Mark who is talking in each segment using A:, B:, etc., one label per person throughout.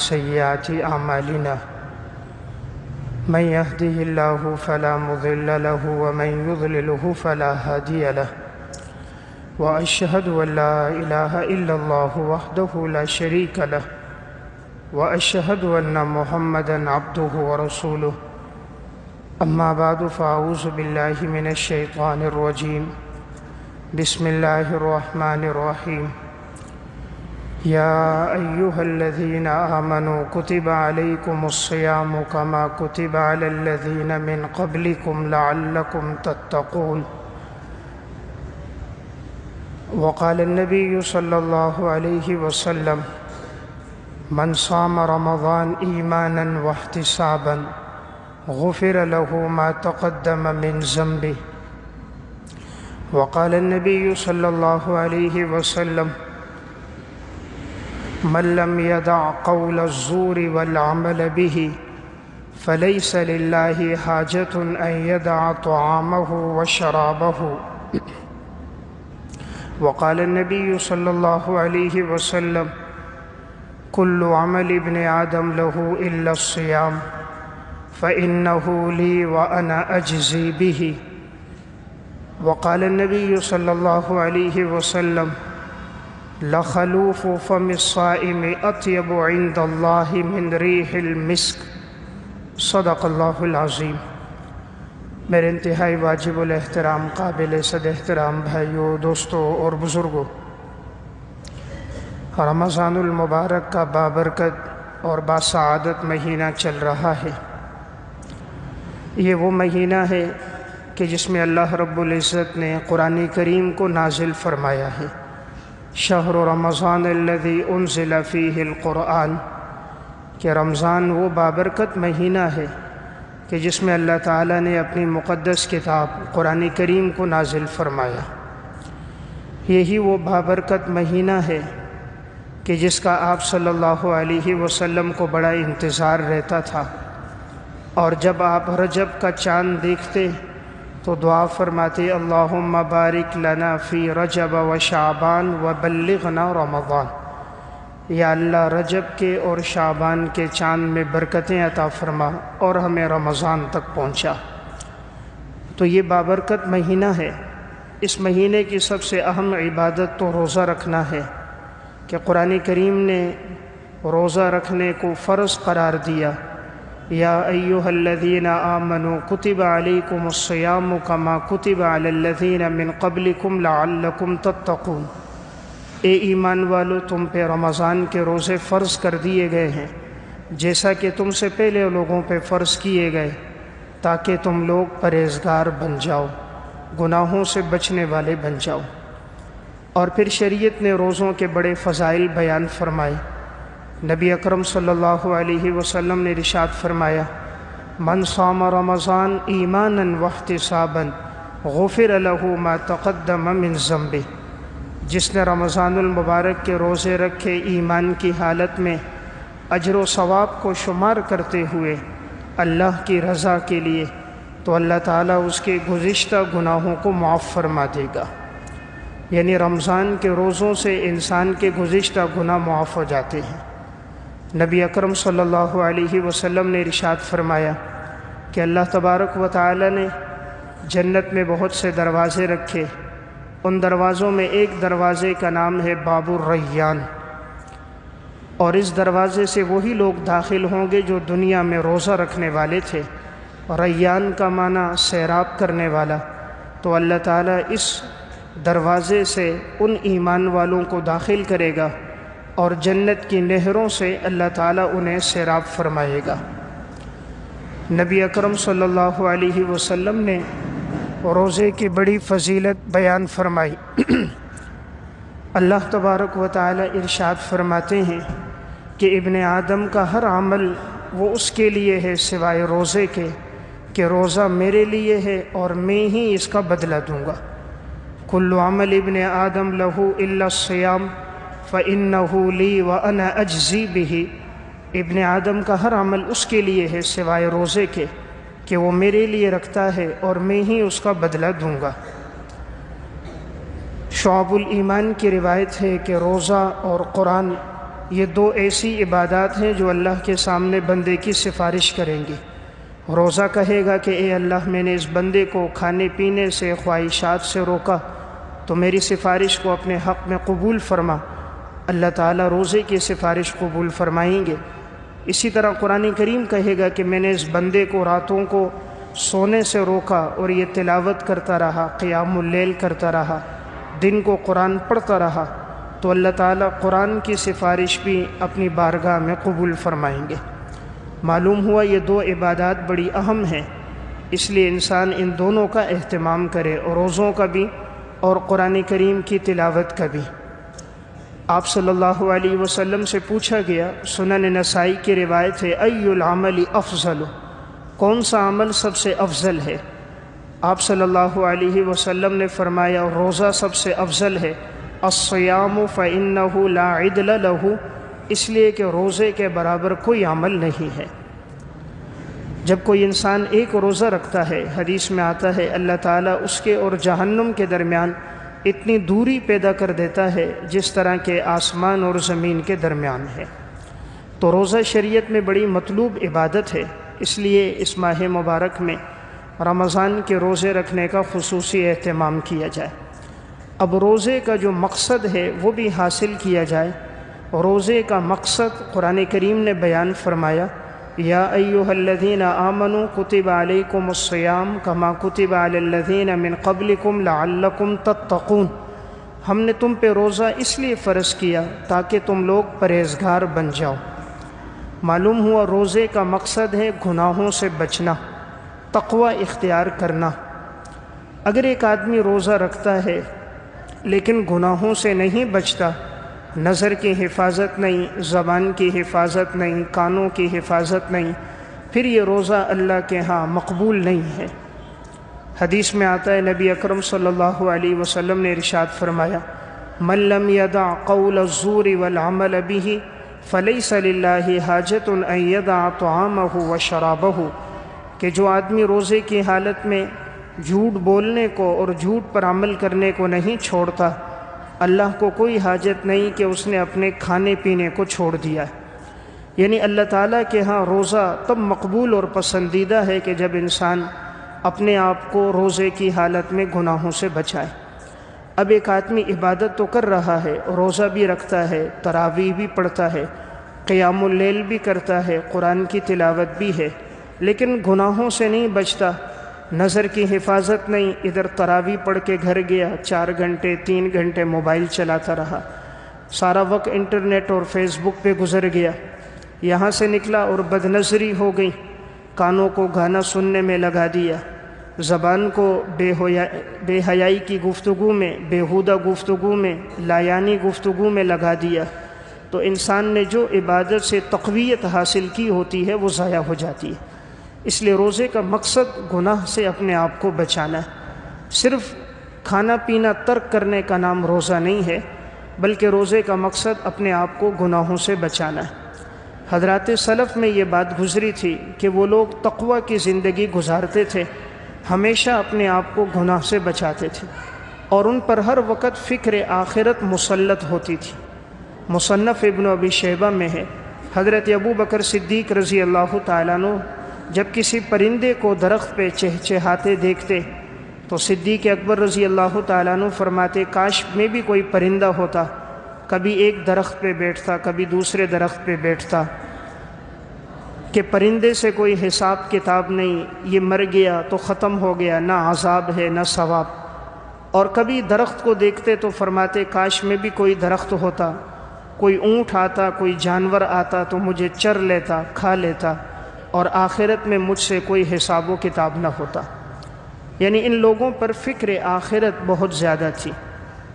A: سيئات أعمالنا من يهده الله فلا مضل له ومن يضلله فلا هادي له وأشهد أن لا إله إلا الله وحده لا شريك له وأشهد أن محمدًا عبده ورسوله أما بعد فأعوذ بالله من الشيطان الرجيم بسم الله الرحمن الرحيم يا أيها الذين آمنوا كتب عليكم الصيام كما كتب على الذين من قبلكم لعلكم تتقون وقال النبي صلى الله عليه وسلم من صام رمضان إيمانا واحتسابا غفر له ما تقدم من ذنبه وقال النبي صلى الله عليه وسلم من لم يدع قول الزور والعمل به فليس لله حاجة أن يدع طعامه وشرابه وقال النبي صلى الله عليه وسلم كل عمل ابن آدم له إلا الصيام فإنه لي وأنا أجزي به وقال النبي صلى الله عليه وسلم لخلوف فم الصائم أطيب عند الله من ريح المسك صدق اللہ العظیم۔ میرے انتہائی واجب الاحترام قابل صد احترام بھائیوں، دوستوں اور بزرگوں، رمضان المبارک کا بابرکت اور باسعادت مہینہ چل رہا ہے۔ یہ وہ مہینہ ہے کہ جس میں اللہ رب العزت نے قرآن کریم کو نازل فرمایا ہے۔ شہر رمضان الذی انزل فیہ القرآن، کہ رمضان وہ بابرکت مہینہ ہے کہ جس میں اللہ تعالیٰ نے اپنی مقدس کتاب قرآن کریم کو نازل فرمایا۔ یہی وہ بابرکت مہینہ ہے کہ جس کا آپ صلی اللہ علیہ وسلم کو بڑا انتظار رہتا تھا، اور جب آپ رجب کا چاند دیکھتے تو دعا فرماتے اللہم بارک لنا فی رجب و شعبان و بلغنا رمضان، یا اللہ رجب کے اور شعبان کے چاند میں برکتیں عطا فرما اور ہمیں رمضان تک پہنچا۔ تو یہ بابرکت مہینہ ہے۔ اس مہینے کی سب سے اہم عبادت تو روزہ رکھنا ہے کہ قرآن کریم نے روزہ رکھنے کو فرض قرار دیا۔ یا ایہا الذین آمنوا کتب علیکم الصیام کما کتب علی الذین من قبلکم لعلکم تتقون، اے ایمان والو تم پہ رمضان کے روزے فرض کر دیے گئے ہیں جیسا کہ تم سے پہلے لوگوں پہ فرض کیے گئے، تاکہ تم لوگ پرہیزگار بن جاؤ، گناہوں سے بچنے والے بن جاؤ۔ اور پھر شریعت نے روزوں کے بڑے فضائل بیان فرمائے۔ نبی اکرم صلی اللہ علیہ وسلم نے ارشاد فرمایا من صام رمضان ایمانا واحتسابا غفر له ما تقدم من ذنبه، جس نے رمضان المبارک کے روزے رکھے ایمان کی حالت میں اجر و ثواب کو شمار کرتے ہوئے اللہ کی رضا کے لیے، تو اللہ تعالیٰ اس کے گزشتہ گناہوں کو معاف فرما دے گا۔ یعنی رمضان کے روزوں سے انسان کے گزشتہ گناہ معاف ہو جاتے ہیں۔ نبی اکرم صلی اللہ علیہ وسلم نے ارشاد فرمایا کہ اللہ تبارک و تعالی نے جنت میں بہت سے دروازے رکھے، ان دروازوں میں ایک دروازے کا نام ہے باب الریان، اور اس دروازے سے وہی لوگ داخل ہوں گے جو دنیا میں روزہ رکھنے والے تھے۔ ریان کا معنی سیراب کرنے والا، تو اللہ تعالیٰ اس دروازے سے ان ایمان والوں کو داخل کرے گا اور جنت کی نہروں سے اللہ تعالیٰ انہیں سیراب فرمائے گا۔ نبی اکرم صلی اللہ علیہ وسلم نے روزے کی بڑی فضیلت بیان فرمائی۔ اللہ تبارک و تعالیٰ ارشاد فرماتے ہیں کہ ابن آدم کا ہر عمل وہ اس کے لیے ہے سوائے روزے کے، کہ روزہ میرے لیے ہے اور میں ہی اس کا بدلہ دوں گا۔ کل عمل ابن آدم لہ الا الصیام فإنہ لی وأنا اجزی بہ، ابن آدم کا ہر عمل اس کے لیے ہے سوائے روزے کے کہ وہ میرے لیے رکھتا ہے اور میں ہی اس کا بدلہ دوں گا۔ شعب الایمان کی روایت ہے کہ روزہ اور قرآن یہ دو ایسی عبادات ہیں جو اللہ کے سامنے بندے کی سفارش کریں گی۔ روزہ کہے گا کہ اے اللہ، میں نے اس بندے کو کھانے پینے سے، خواہشات سے روکا، تو میری سفارش کو اپنے حق میں قبول فرما۔ اللہ تعالیٰ روزے کی سفارش قبول فرمائیں گے۔ اسی طرح قرآن کریم کہے گا کہ میں نے اس بندے کو راتوں کو سونے سے روکا اور یہ تلاوت کرتا رہا، قیام اللیل کرتا رہا، دن کو قرآن پڑھتا رہا، تو اللہ تعالیٰ قرآن کی سفارش بھی اپنی بارگاہ میں قبول فرمائیں گے۔ معلوم ہوا یہ دو عبادات بڑی اہم ہیں، اس لیے انسان ان دونوں کا اہتمام کرے، اور روزوں کا بھی اور قرآن کریم کی تلاوت کا بھی۔ آپ صلی اللہ علیہ وسلم سے پوچھا گیا، سنن نسائی کی روایت ہے، ای العمل افضل، کون سا عمل سب سے افضل ہے؟ آپ صلی اللہ علیہ وسلم نے فرمایا، روزہ سب سے افضل ہے۔ الصیام فإنہ لا عدل لہ، اس لیے کہ روزے کے برابر کوئی عمل نہیں ہے۔ جب کوئی انسان ایک روزہ رکھتا ہے، حدیث میں آتا ہے اللہ تعالیٰ اس کے اور جہنم کے درمیان اتنی دوری پیدا کر دیتا ہے جس طرح کہ آسمان اور زمین کے درمیان ہے۔ تو روزہ شریعت میں بڑی مطلوب عبادت ہے، اس لیے اس ماہ مبارک میں رمضان کے روزے رکھنے کا خصوصی اہتمام کیا جائے۔ اب روزے کا جو مقصد ہے وہ بھی حاصل کیا جائے۔ روزے کا مقصد قرآن کریم نے بیان فرمایا، یا ایھا الذین آمنوا کتب علیکم الصیام کما کتب علی الذین من قبلکم لعلکم تتقون، ہم نے تم پہ روزہ اس لیے فرض کیا تاکہ تم لوگ پرہیزگار بن جاؤ۔ معلوم ہوا روزے کا مقصد ہے گناہوں سے بچنا، تقوی اختیار کرنا۔ اگر ایک آدمی روزہ رکھتا ہے لیکن گناہوں سے نہیں بچتا، نظر کی حفاظت نہیں، زبان کی حفاظت نہیں، کانوں کی حفاظت نہیں، پھر یہ روزہ اللہ کے ہاں مقبول نہیں ہے۔ حدیث میں آتا ہے، نبی اکرم صلی اللہ علیہ وسلم نے ارشاد فرمایا، من لم یدع قول الزور والعمل به فلیس للہ حاجۃ ان یدع طعامہ وشرابہ، کہ جو آدمی روزے کی حالت میں جھوٹ بولنے کو اور جھوٹ پر عمل کرنے کو نہیں چھوڑتا، اللہ کو کوئی حاجت نہیں کہ اس نے اپنے کھانے پینے کو چھوڑ دیا ہے۔ یعنی اللہ تعالیٰ کے ہاں روزہ تب مقبول اور پسندیدہ ہے کہ جب انسان اپنے آپ کو روزے کی حالت میں گناہوں سے بچائے۔ اب ایک آدمی عبادت تو کر رہا ہے، روزہ بھی رکھتا ہے، تراویح بھی پڑھتا ہے، قیام اللیل بھی کرتا ہے، قرآن کی تلاوت بھی ہے، لیکن گناہوں سے نہیں بچتا، نظر کی حفاظت نہیں، ادھر تراویح پڑھ کے گھر گیا، 4 گھنٹے 3 گھنٹے موبائل چلاتا رہا، سارا وقت انٹرنیٹ اور فیس بک پہ گزر گیا، یہاں سے نکلا اور بد نظری ہو گئی، کانوں کو گانا سننے میں لگا دیا، زبان کو بے حیائی کی گفتگو میں، بیہودہ گفتگو میں، لایانی گفتگو میں لگا دیا، تو انسان نے جو عبادت سے تقویت حاصل کی ہوتی ہے وہ ضائع ہو جاتی ہے۔ اس لیے روزے کا مقصد گناہ سے اپنے آپ کو بچانا ہے۔ صرف کھانا پینا ترک کرنے کا نام روزہ نہیں ہے، بلکہ روزے کا مقصد اپنے آپ کو گناہوں سے بچانا ہے۔ حضرات سلف میں یہ بات گزری تھی کہ وہ لوگ تقوی کی زندگی گزارتے تھے، ہمیشہ اپنے آپ کو گناہ سے بچاتے تھے، اور ان پر ہر وقت فکر آخرت مسلط ہوتی تھی۔ مصنف ابن ابی شیبہ میں ہے، حضرت ابو بکر صدیق رضی اللہ تعالیٰ عنہ جب کسی پرندے کو درخت پہ چہچہاتے دیکھتے تو صدیق اکبر رضی اللہ تعالیٰ عنہ فرماتے، کاش میں بھی کوئی پرندہ ہوتا، کبھی ایک درخت پہ بیٹھتا، کبھی دوسرے درخت پہ بیٹھتا، کہ پرندے سے کوئی حساب کتاب نہیں، یہ مر گیا تو ختم ہو گیا، نہ عذاب ہے نہ ثواب۔ اور کبھی درخت کو دیکھتے تو فرماتے، کاش میں بھی کوئی درخت ہوتا، کوئی اونٹ آتا، کوئی جانور آتا تو مجھے چر لیتا، کھا لیتا، اور آخرت میں مجھ سے کوئی حساب و کتاب نہ ہوتا۔ یعنی ان لوگوں پر فکر آخرت بہت زیادہ تھی،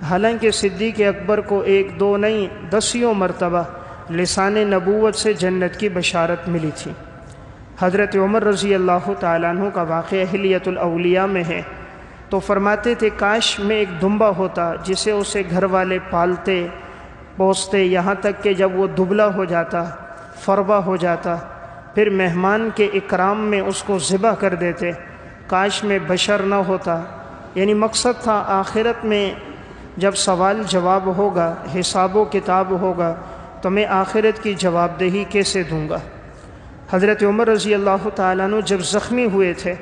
A: حالانکہ صدیق اکبر کو 1 2 نہیں 10 مرتبہ لسان نبوت سے جنت کی بشارت ملی تھی۔ حضرت عمر رضی اللہ تعالیٰ عنہ کا واقعہ حلیۃ الاولیاء میں ہے، تو فرماتے تھے، کاش میں ایک دمبا ہوتا جسے اسے گھر والے پالتے پوستے، یہاں تک کہ جب وہ دبلا ہو جاتا، فربا ہو جاتا، پھر مہمان کے اکرام میں اس کو ذبح کر دیتے، کاش میں بشر نہ ہوتا۔ یعنی مقصد تھا آخرت میں جب سوال جواب ہوگا، حساب و کتاب ہوگا، تو میں آخرت کی جواب دہی کیسے دوں گا؟ حضرت عمر رضی اللہ تعالیٰ عنہ جب زخمی ہوئے تھے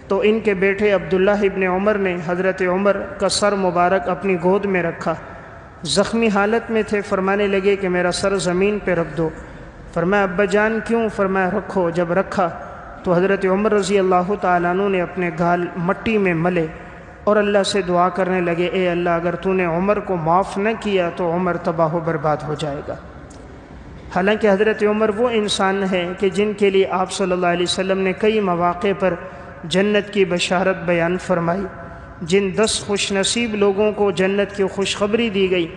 A: تو ان کے بیٹے عبداللہ ابن عمر نے حضرت عمر کا سر مبارک اپنی گود میں رکھا، زخمی حالت میں تھے، فرمانے لگے کہ میرا سر زمین پہ رکھ دو۔ فرمایا ابا جان کیوں؟ فرمایا رکھو۔ جب رکھا تو حضرت عمر رضی اللہ تعالیٰ عنہ نے اپنے گال مٹی میں ملے اور اللہ سے دعا کرنے لگے، اے اللہ اگر تو نے عمر کو معاف نہ کیا تو عمر تباہ و برباد ہو جائے گا۔ حالانکہ حضرت عمر وہ انسان ہے کہ جن کے لیے آپ صلی اللہ علیہ وسلم نے کئی مواقع پر جنت کی بشارت بیان فرمائی، جن 10 خوش نصیب لوگوں کو جنت کی خوشخبری دی گئی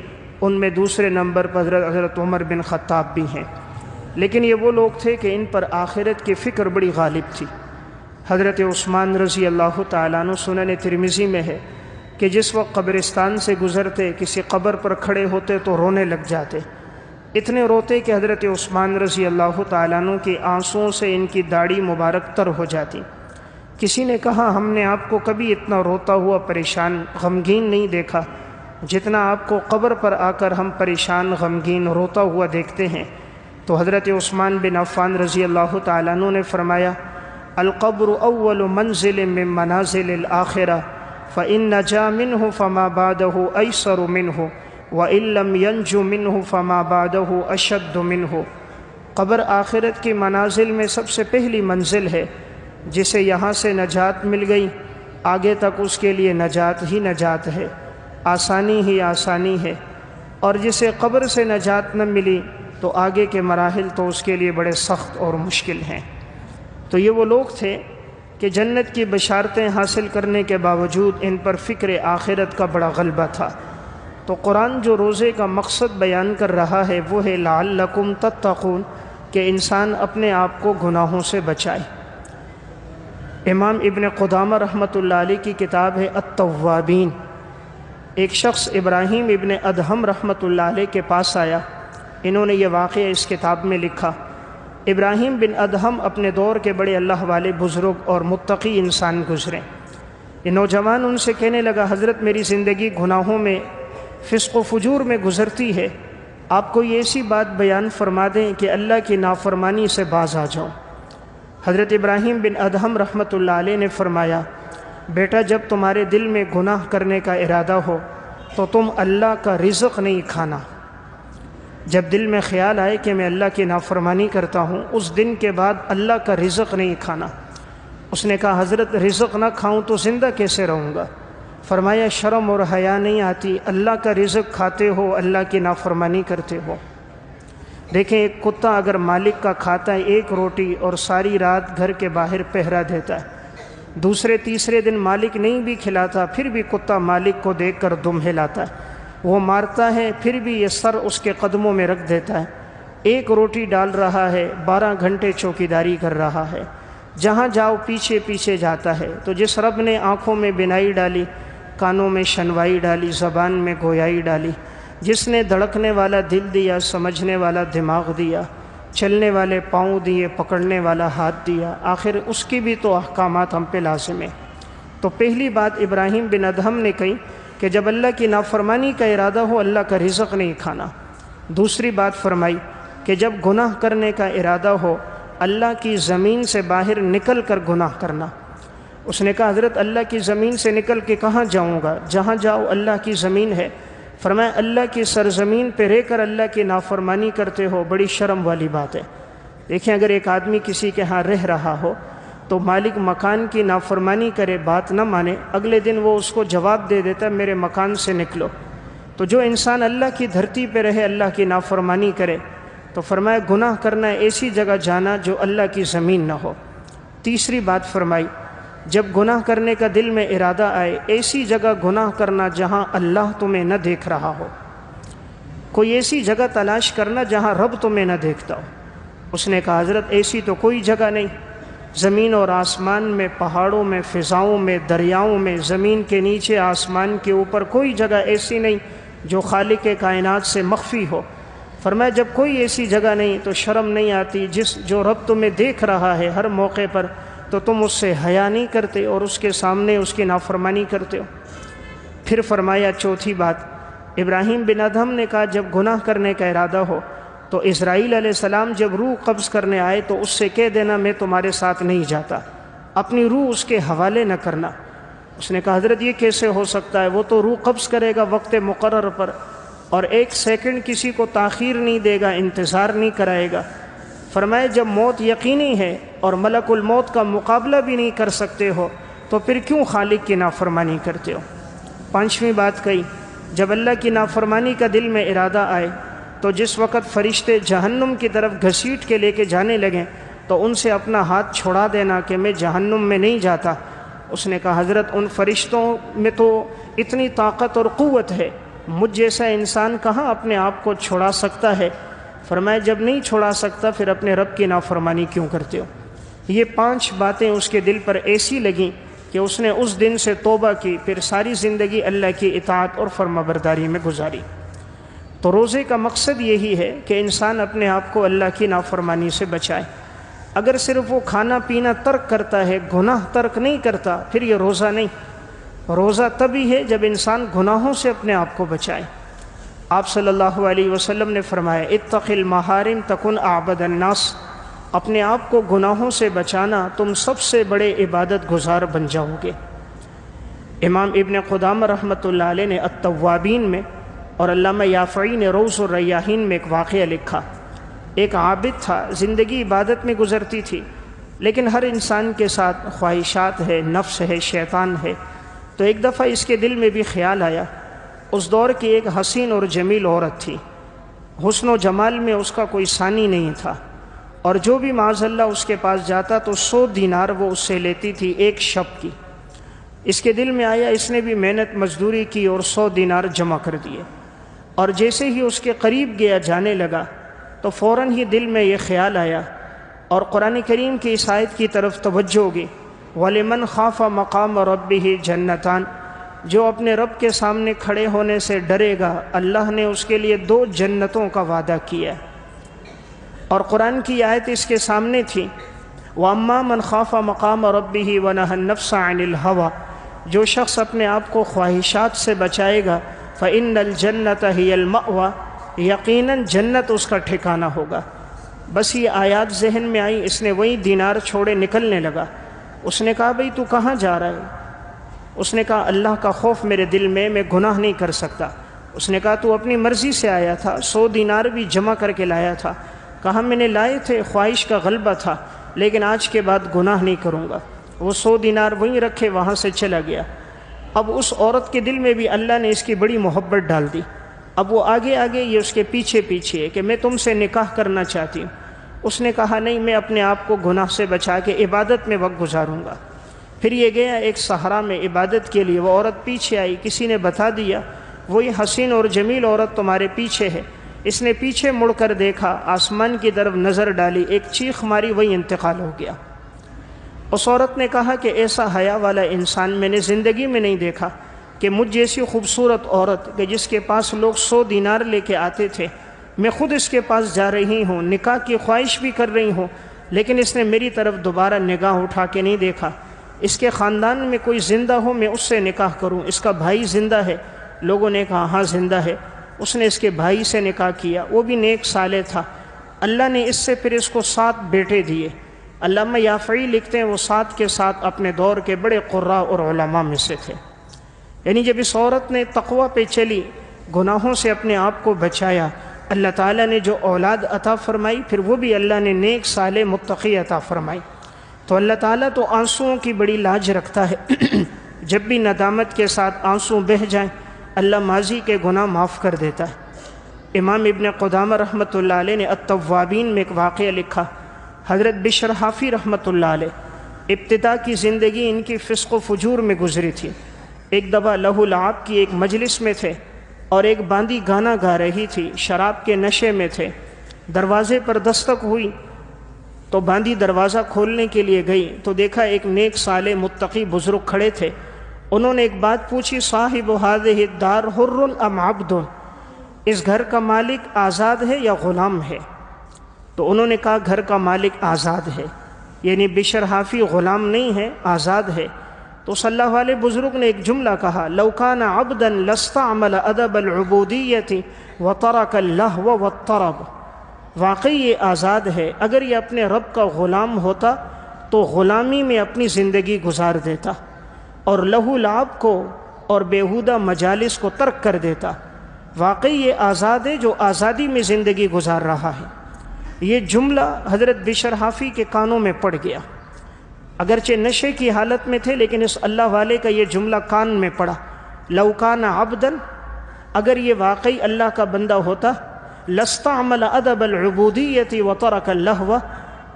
A: ان میں دوسرے نمبر پر حضرت عمر بن خطاب بھی ہیں۔ لیکن یہ وہ لوگ تھے کہ ان پر آخرت کی فکر بڑی غالب تھی۔ حضرت عثمان رضی اللہ تعالیٰ عنہ سنن ترمذی میں ہے کہ جس وقت قبرستان سے گزرتے کسی قبر پر کھڑے ہوتے تو رونے لگ جاتے، اتنے روتے کہ حضرت عثمان رضی اللہ تعالیٰ عنہ کی آنسوؤں سے ان کی داڑھی مبارک تر ہو جاتی۔ کسی نے کہا ہم نے آپ کو کبھی اتنا روتا ہوا پریشان غمگین نہیں دیکھا جتنا آپ کو قبر پر آ کر ہم پریشان غمگین روتا ہوا دیکھتے ہیں۔ تو حضرت عثمان بن عفان رضی اللہ تعالیٰ عنہ نے فرمایا القبر اول منزل من منازل الآخرہ فإن نجا منہ فما بعدہ ایسر منہ وإن لم ینج منہ فما بعدہ اشد منہ۔ قبر آخرت کی منازل میں سب سے پہلی منزل ہے، جسے یہاں سے نجات مل گئی آگے تک اس کے لیے نجات ہی نجات ہے، آسانی ہی آسانی ہے، اور جسے قبر سے نجات نہ ملی تو آگے کے مراحل تو اس کے لیے بڑے سخت اور مشکل ہیں۔ تو یہ وہ لوگ تھے کہ جنت کی بشارتیں حاصل کرنے کے باوجود ان پر فکر آخرت کا بڑا غلبہ تھا۔ تو قرآن جو روزے کا مقصد بیان کر رہا ہے وہ ہے لعلکم تتقون، کہ انسان اپنے آپ کو گناہوں سے بچائے۔ امام ابن قدامہ رحمۃ اللہ علیہ کی کتاب ہے التوابین۔ ایک شخص ابراہیم ابن ادہم رحمۃ اللہ علیہ کے پاس آیا، انہوں نے یہ واقعہ اس کتاب میں لکھا۔ ابراہیم بن ادہم اپنے دور کے بڑے اللہ والے بزرگ اور متقی انسان گزرے۔ یہ نوجوان ان سے کہنے لگا حضرت میری زندگی گناہوں میں فسق و فجور میں گزرتی ہے، آپ کوئی ایسی بات بیان فرما دیں کہ اللہ کی نافرمانی سے باز آ جاؤں۔ حضرت ابراہیم بن ادہم رحمۃ اللہ علیہ نے فرمایا بیٹا جب تمہارے دل میں گناہ کرنے کا ارادہ ہو تو تم اللہ کا رزق نہیں کھانا۔ جب دل میں خیال آئے کہ میں اللہ کی نافرمانی کرتا ہوں اس دن کے بعد اللہ کا رزق نہیں کھانا۔ اس نے کہا حضرت رزق نہ کھاؤں تو زندہ کیسے رہوں گا؟ فرمایا شرم اور حیا نہیں آتی، اللہ کا رزق کھاتے ہو اللہ کی نافرمانی کرتے ہو۔ دیکھیں ایک کتا اگر مالک کا کھاتا ہے ایک روٹی اور ساری رات گھر کے باہر پہرا دیتا ہے، دوسرے تیسرے دن مالک نہیں بھی کھلاتا پھر بھی کتا مالک کو دیکھ کر دم ہلاتا ہے، وہ مارتا ہے پھر بھی یہ سر اس کے قدموں میں رکھ دیتا ہے۔ ایک روٹی ڈال رہا ہے 12 گھنٹے چوکیداری کر رہا ہے، جہاں جاؤ پیچھے پیچھے جاتا ہے۔ تو جس رب نے آنکھوں میں بینائی ڈالی، کانوں میں شنوائی ڈالی، زبان میں گویائی ڈالی، جس نے دھڑکنے والا دل دیا، سمجھنے والا دماغ دیا، چلنے والے پاؤں دیے، پکڑنے والا ہاتھ دیا، آخر اس کی بھی تو احکامات ہم پہ لازم ہیں۔ تو پہلی بات ابراہیم بن ادہم نے کہی کہ جب اللہ کی نافرمانی کا ارادہ ہو اللہ کا رزق نہیں کھانا۔ دوسری بات فرمائی کہ جب گناہ کرنے کا ارادہ ہو اللہ کی زمین سے باہر نکل کر گناہ کرنا۔ اس نے کہا حضرت اللہ کی زمین سے نکل کے کہاں جاؤں گا؟ جہاں جاؤ اللہ کی زمین ہے۔ فرمایا اللہ کی سرزمین پہ رہ کر اللہ کی نافرمانی کرتے ہو، بڑی شرم والی بات ہے۔ دیکھیں اگر ایک آدمی کسی کے ہاں رہ رہا ہو تو مالک مکان کی نافرمانی کرے، بات نہ مانے، اگلے دن وہ اس کو جواب دے دیتا ہے میرے مکان سے نکلو۔ تو جو انسان اللہ کی دھرتی پہ رہے اللہ کی نافرمانی کرے تو فرمایا گناہ کرنا ایسی جگہ جانا جو اللہ کی زمین نہ ہو۔ تیسری بات فرمائی جب گناہ کرنے کا دل میں ارادہ آئے ایسی جگہ گناہ کرنا جہاں اللہ تمہیں نہ دیکھ رہا ہو، کوئی ایسی جگہ تلاش کرنا جہاں رب تمہیں نہ دیکھتا ہو۔ اس نے کہا حضرت ایسی تو کوئی جگہ نہیں، زمین اور آسمان میں، پہاڑوں میں، فضاؤں میں، دریاؤں میں، زمین کے نیچے، آسمان کے اوپر کوئی جگہ ایسی نہیں جو خالق کائنات سے مخفی ہو۔ فرمایا جب کوئی ایسی جگہ نہیں تو شرم نہیں آتی جو رب تمہیں دیکھ رہا ہے ہر موقع پر تو تم اس سے حیا نہیں کرتے اور اس کے سامنے اس کی نافرمانی کرتے ہو۔ پھر فرمایا چوتھی بات ابراہیم بن ادہم نے کہا جب گناہ کرنے کا ارادہ ہو تو اسرائیل علیہ السلام جب روح قبض کرنے آئے تو اس سے کہہ دینا میں تمہارے ساتھ نہیں جاتا، اپنی روح اس کے حوالے نہ کرنا۔ اس نے کہا حضرت یہ کیسے ہو سکتا ہے، وہ تو روح قبض کرے گا وقت مقرر پر اور 1 سیکنڈ کسی کو تاخیر نہیں دے گا، انتظار نہیں کرائے گا۔ فرمایا جب موت یقینی ہے اور ملک الموت کا مقابلہ بھی نہیں کر سکتے ہو تو پھر کیوں خالق کی نافرمانی کرتے ہو؟ 5ویں بات کہی، جب اللہ کی نافرمانی کا دل میں ارادہ آئے تو جس وقت فرشتے جہنم کی طرف گھسیٹ کے لے کے جانے لگیں تو ان سے اپنا ہاتھ چھڑا دینا کہ میں جہنم میں نہیں جاتا۔ اس نے کہا حضرت ان فرشتوں میں تو اتنی طاقت اور قوت ہے، مجھ جیسا انسان کہاں اپنے آپ کو چھڑا سکتا ہے؟ فرمایا جب نہیں چھڑا سکتا پھر اپنے رب کی نافرمانی کیوں کرتے ہو؟ یہ 5 باتیں اس کے دل پر ایسی لگیں کہ اس نے اس دن سے توبہ کی، پھر ساری زندگی اللہ کی اطاعت اور فرمانبرداری میں گزاری۔ تو روزے کا مقصد یہی ہے کہ انسان اپنے آپ کو اللہ کی نافرمانی سے بچائے۔ اگر صرف وہ کھانا پینا ترک کرتا ہے، گناہ ترک نہیں کرتا، پھر یہ روزہ نہیں۔ روزہ تبھی ہے جب انسان گناہوں سے اپنے آپ کو بچائے۔ آپ صلی اللہ علیہ وسلم نے فرمایا اتق المحارم تکن اعبد الناس، اپنے آپ کو گناہوں سے بچانا تم سب سے بڑے عبادت گزار بن جاؤ گے۔ امام ابن قدامہ رحمۃ اللہ علیہ نے التوابین میں اور علامہ یافعی نے روض الریاحین میں ایک واقعہ لکھا۔ ایک عابد تھا، زندگی عبادت میں گزرتی تھی، لیکن ہر انسان کے ساتھ خواہشات ہے، نفس ہے، شیطان ہے۔ تو ایک دفعہ اس کے دل میں بھی خیال آیا، اس دور کی ایک حسین اور جمیل عورت تھی، حسن و جمال میں اس کا کوئی ثانی نہیں تھا، اور جو بھی معاذ اللہ اس کے پاس جاتا تو 100 دینار وہ اس سے لیتی تھی ایک شب کی۔ اس کے دل میں آیا، اس نے بھی محنت مزدوری کی اور 100 دینار جمع کر دیے، اور جیسے ہی اس کے قریب گیا جانے لگا تو فوراً ہی دل میں یہ خیال آیا، اور قرآن کریم کی اس آیت کی طرف توجہ ہوگی وَلِمَنْ خَافَ مَقَامَ رَبِّهِ جَنَّتَانِ، جو اپنے رب کے سامنے کھڑے ہونے سے ڈرے گا اللہ نے اس کے لیے 2 جنتوں کا وعدہ کیا ہے۔ اور قرآن کی آیت اس کے سامنے تھی وَأَمَّا مَنْ خَافَ مَقَامَ رَبِّهِ وَنَهَى النَّفْسَ عَنِ الْهَوَىٰ، جو شخص اپنے آپ کو خواہشات سے بچائے گا فَإِنَّ الْجَنَّةَ هِيَ الْمَأْوَىٰ، یقیناً جنت اس کا ٹھکانہ ہوگا۔ بس یہ آیات ذہن میں آئی، اس نے وہی دینار چھوڑے نکلنے لگا۔ اس نے کہا بھئی تو کہاں جا رہا ہے؟ اس نے کہا اللہ کا خوف میرے دل میں گناہ نہیں کر سکتا۔ اس نے کہا تو اپنی مرضی سے آیا تھا، 100 دینار بھی جمع کر کے لایا تھا۔ کہا میں نے لائے تھے، خواہش کا غلبہ تھا، لیکن آج کے بعد گناہ نہیں کروں گا۔ وہ 100 دینار وہیں رکھے وہاں سے چلا گیا۔ اب اس عورت کے دل میں بھی اللہ نے اس کی بڑی محبت ڈال دی۔ اب وہ آگے آگے، یہ اس کے پیچھے پیچھے کہ میں تم سے نکاح کرنا چاہتی ہوں۔ اس نے کہا نہیں، میں اپنے آپ کو گناہ سے بچا کے عبادت میں وقت گزاروں گا۔ پھر یہ گیا ایک صحرا میں عبادت کے لیے، وہ عورت پیچھے آئی، کسی نے بتا دیا وہی حسین اور جمیل عورت تمہارے پیچھے ہے۔ اس نے پیچھے مڑ کر دیکھا، آسمان کی طرف نظر ڈالی، ایک چیخ ماری، وہی انتقال ہو گیا۔ اس عورت نے کہا کہ ایسا حیا والا انسان میں نے زندگی میں نہیں دیکھا کہ مجھ جیسی خوبصورت عورت کہ جس کے پاس لوگ 100 دینار لے کے آتے تھے، میں خود اس کے پاس جا رہی ہوں، نکاح کی خواہش بھی کر رہی ہوں، لیکن اس نے میری طرف دوبارہ نگاہ اٹھا کے نہیں دیکھا۔ اس کے خاندان میں کوئی زندہ ہو میں اس سے نکاح کروں، اس کا بھائی زندہ ہے؟ لوگوں نے کہا ہاں زندہ ہے۔ اس نے اس کے بھائی سے نکاح کیا، وہ بھی نیک صالح تھا۔ اللہ نے اس سے پھر اس کو 7 بیٹے دیے۔ علامہ یافعی لکھتے ہیں وہ 7 کے 7 اپنے دور کے بڑے قراء اور علماء میں سے تھے۔ یعنی جب اس عورت نے تقوی پہ چلی، گناہوں سے اپنے آپ کو بچایا، اللہ تعالیٰ نے جو اولاد عطا فرمائی، پھر وہ بھی اللہ نے نیک صالح متقی عطا فرمائی۔ تو اللہ تعالیٰ تو آنسوؤں کی بڑی لاج رکھتا ہے۔ جب بھی ندامت کے ساتھ آنسو بہہ جائیں اللہ ماضی کے گناہ معاف کر دیتا ہے۔ امام ابن قدامہ رحمۃ اللہ علیہ نے التوابین میں ایک واقعہ لکھا۔ حضرت بشر حافی رحمۃ اللہ علیہ ابتدا کی زندگی ان کی فسق و فجور میں گزری تھی۔ ایک دفعہ لہو العاب کی ایک مجلس میں تھے اور ایک باندی گانا گا رہی تھی، شراب کے نشے میں تھے۔ دروازے پر دستک ہوئی تو باندی دروازہ کھولنے کے لیے گئی تو دیکھا ایک نیک صالح متقی بزرگ کھڑے تھے۔ انہوں نے ایک بات پوچھی، صاحب هذه الدار حر ام عبد، اس گھر کا مالک آزاد ہے یا غلام ہے؟ تو انہوں نے کہا گھر کا مالک آزاد ہے، یعنی بشر حافی غلام نہیں ہے، آزاد ہے۔ تو صلی اللہ علیہ بزرگ نے ایک جملہ کہا، لو کان عبدا لاستعمل ادب العبودیۃ وترک اللہو والطرب، واقعی یہ آزاد ہے، اگر یہ اپنے رب کا غلام ہوتا تو غلامی میں اپنی زندگی گزار دیتا اور لہو لعب کو اور بیہودہ مجالس کو ترک کر دیتا۔ واقعی یہ آزاد ہے جو آزادی میں زندگی گزار رہا ہے۔ یہ جملہ حضرت بشر حافی کے کانوں میں پڑ گیا، اگرچہ نشے کی حالت میں تھے لیکن اس اللہ والے کا یہ جملہ کان میں پڑا، لو کان عبدا، اگر یہ واقعی اللہ کا بندہ ہوتا، لاستعمل ادب العبودیت وترک اللہو،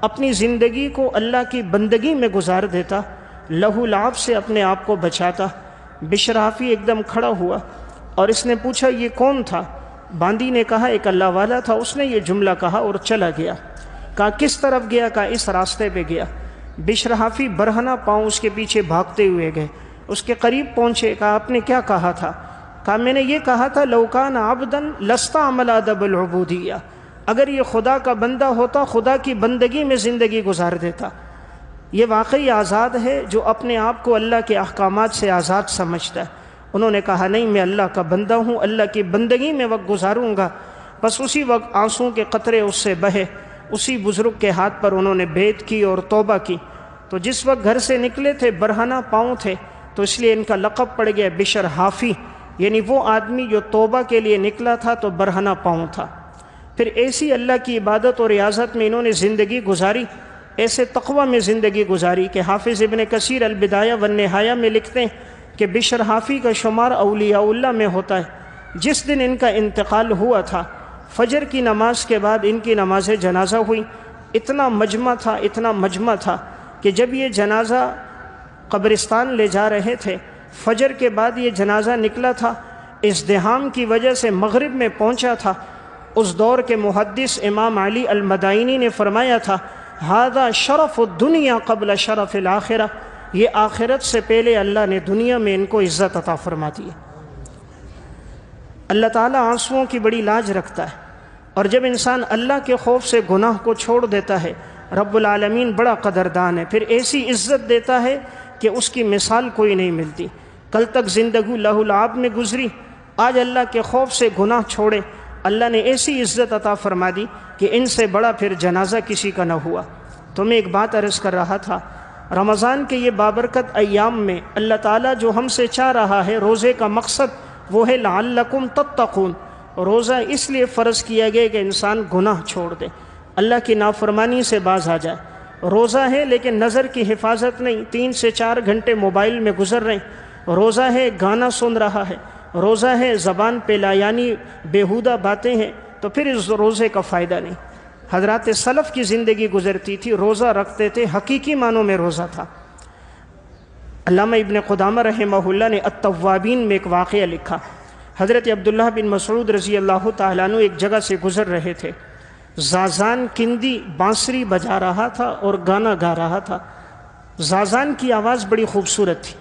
A: اپنی زندگی کو اللہ کی بندگی میں گزار دیتا، لہو لعب سے اپنے آپ کو بچاتا۔ بشر حافی ایک دم کھڑا ہوا اور اس نے پوچھا یہ کون تھا؟ باندی نے کہا ایک اللہ والا تھا، اس نے یہ جملہ کہا اور چلا گیا۔ کہا کس طرف گیا؟ کہا اس راستے پہ گیا۔ بشر حافی برہنہ پاؤں اس کے پیچھے بھاگتے ہوئے گئے، اس کے قریب پہنچے، کہا آپ نے کیا کہا تھا؟ کہا میں نے یہ کہا تھا لو کان عبدا لاستعمل ادب العبودیہ، اگر یہ خدا کا بندہ ہوتا خدا کی بندگی میں زندگی گزار دیتا۔ یہ واقعی آزاد ہے جو اپنے آپ کو اللہ کے احکامات سے آزاد سمجھتا ہے۔ انہوں نے کہا نہیں، میں اللہ کا بندہ ہوں، اللہ کی بندگی میں وقت گزاروں گا۔ بس اسی وقت آنسوں کے قطرے اس سے بہے، اسی بزرگ کے ہاتھ پر انہوں نے بیعت کی اور توبہ کی۔ تو جس وقت گھر سے نکلے تھے برہنہ پاؤں تھے، تو اس لیے ان کا لقب پڑ گیا بشر حافی، یعنی وہ آدمی جو توبہ کے لیے نکلا تھا تو برہنہ پاؤں تھا۔ پھر ایسی اللہ کی عبادت اور ریاضت میں انہوں نے زندگی گزاری، ایسے تقوی میں زندگی گزاری کہ حافظ ابن کثیر البدایہ والنہایہ میں لکھتے ہیں کہ بشر حافی کا شمار اولیاء اللہ میں ہوتا ہے۔ جس دن ان کا انتقال ہوا تھا، فجر کی نماز کے بعد ان کی نماز جنازہ ہوئی۔ اتنا مجمع تھا کہ جب یہ جنازہ قبرستان لے جا رہے تھے، فجر کے بعد یہ جنازہ نکلا تھا، ازدحام کی وجہ سے مغرب میں پہنچا تھا۔ اس دور کے محدث امام علی المدائنی نے فرمایا تھا ھذا شرف الدنیا قبل شرف الآخرہ، یہ آخرت سے پہلے اللہ نے دنیا میں ان کو عزت عطا فرما دی ہے۔ اللہ تعالیٰ آنسوؤں کی بڑی لاج رکھتا ہے، اور جب انسان اللہ کے خوف سے گناہ کو چھوڑ دیتا ہے، رب العالمین بڑا قدردان ہے، پھر ایسی عزت دیتا ہے کہ اس کی مثال کوئی نہیں ملتی۔ کل تک زندگی لہو لعب میں گزری، آج اللہ کے خوف سے گناہ چھوڑے، اللہ نے ایسی عزت عطا فرما دی کہ ان سے بڑا پھر جنازہ کسی کا نہ ہوا۔ تو میں ایک بات عرض کر رہا تھا، رمضان کے یہ بابرکت ایام میں اللہ تعالیٰ جو ہم سے چاہ رہا ہے، روزے کا مقصد وہ ہے لعلکم تتقون۔ روزہ اس لیے فرض کیا گیا کہ انسان گناہ چھوڑ دے، اللہ کی نافرمانی سے باز آ جائے۔ روزہ ہے لیکن نظر کی حفاظت نہیں، 3 سے 4 گھنٹے موبائل میں گزر رہے ہیں۔ روزہ ہے گانا سن رہا ہے، روزہ ہے زبان پہ لایانی بیہودہ باتیں ہیں، تو پھر اس روزے کا فائدہ نہیں۔ حضرات سلف کی زندگی گزرتی تھی، روزہ رکھتے تھے، حقیقی معنوں میں روزہ تھا۔ علامہ ابن قدامہ رحمہ اللہ نے التوابین میں ایک واقعہ لکھا۔ حضرت عبداللہ بن مسعود رضی اللہ تعالیٰ عنہ ایک جگہ سے گزر رہے تھے، زازان کندی بانسری بجا رہا تھا اور گانا گا رہا تھا۔ زازان کی آواز بڑی خوبصورت تھی،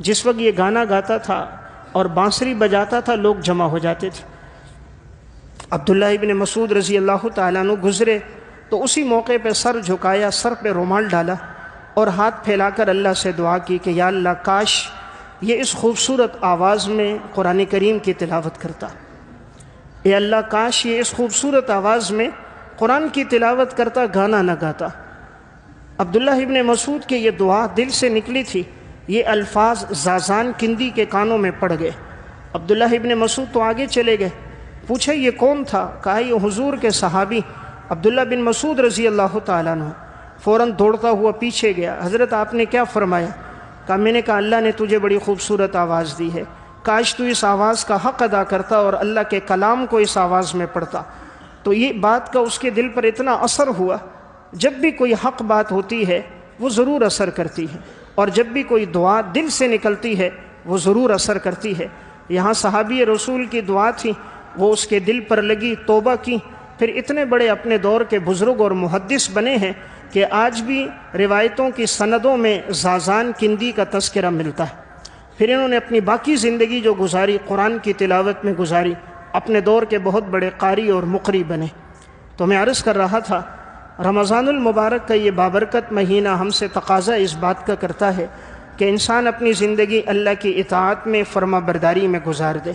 A: جس وقت یہ گانا گاتا تھا اور بانسری بجاتا تھا لوگ جمع ہو جاتے تھے۔ عبداللہ ابن مسعود رضی اللہ تعالیٰ عنہ گزرے تو اسی موقع پہ سر جھکایا، سر پہ رومال ڈالا اور ہاتھ پھیلا کر اللہ سے دعا کی کہ یا اللہ کاش یہ اس خوبصورت آواز میں قرآن کریم کی تلاوت کرتا، اے اللہ کاش یہ اس خوبصورت آواز میں قرآن کی تلاوت کرتا، گانا نہ گاتا۔ عبداللہ ابن مسعود کے یہ دعا دل سے نکلی تھی، یہ الفاظ زازان کندی کے کانوں میں پڑ گئے۔ عبداللہ ابن مسعود تو آگے چلے گئے، پوچھا یہ کون تھا؟ کہا یہ حضور کے صحابی عبداللہ بن مسعود رضی اللہ تعالیٰ عنہ۔ فوراً دوڑتا ہوا پیچھے گیا، حضرت آپ نے کیا فرمایا؟ کہا میں نے کہا اللہ نے تجھے بڑی خوبصورت آواز دی ہے، کاش تو اس آواز کا حق ادا کرتا اور اللہ کے کلام کو اس آواز میں پڑھتا۔ تو یہ بات کا اس کے دل پر اتنا اثر ہوا، جب بھی کوئی حق بات ہوتی ہے وہ ضرور اثر کرتی ہے، اور جب بھی کوئی دعا دل سے نکلتی ہے وہ ضرور اثر کرتی ہے۔ یہاں صحابی رسول کی دعا تھی، وہ اس کے دل پر لگی، توبہ کی، پھر اتنے بڑے اپنے دور کے بزرگ اور محدث بنے ہیں کہ آج بھی روایتوں کی سندوں میں زازان کندی کا تذکرہ ملتا ہے۔ پھر انہوں نے اپنی باقی زندگی جو گزاری قرآن کی تلاوت میں گزاری، اپنے دور کے بہت بڑے قاری اور مقری بنے۔ تو میں عرض کر رہا تھا رمضان المبارک کا یہ بابرکت مہینہ ہم سے تقاضا اس بات کا کرتا ہے کہ انسان اپنی زندگی اللہ کی اطاعت میں، فرما برداری میں گزار دے۔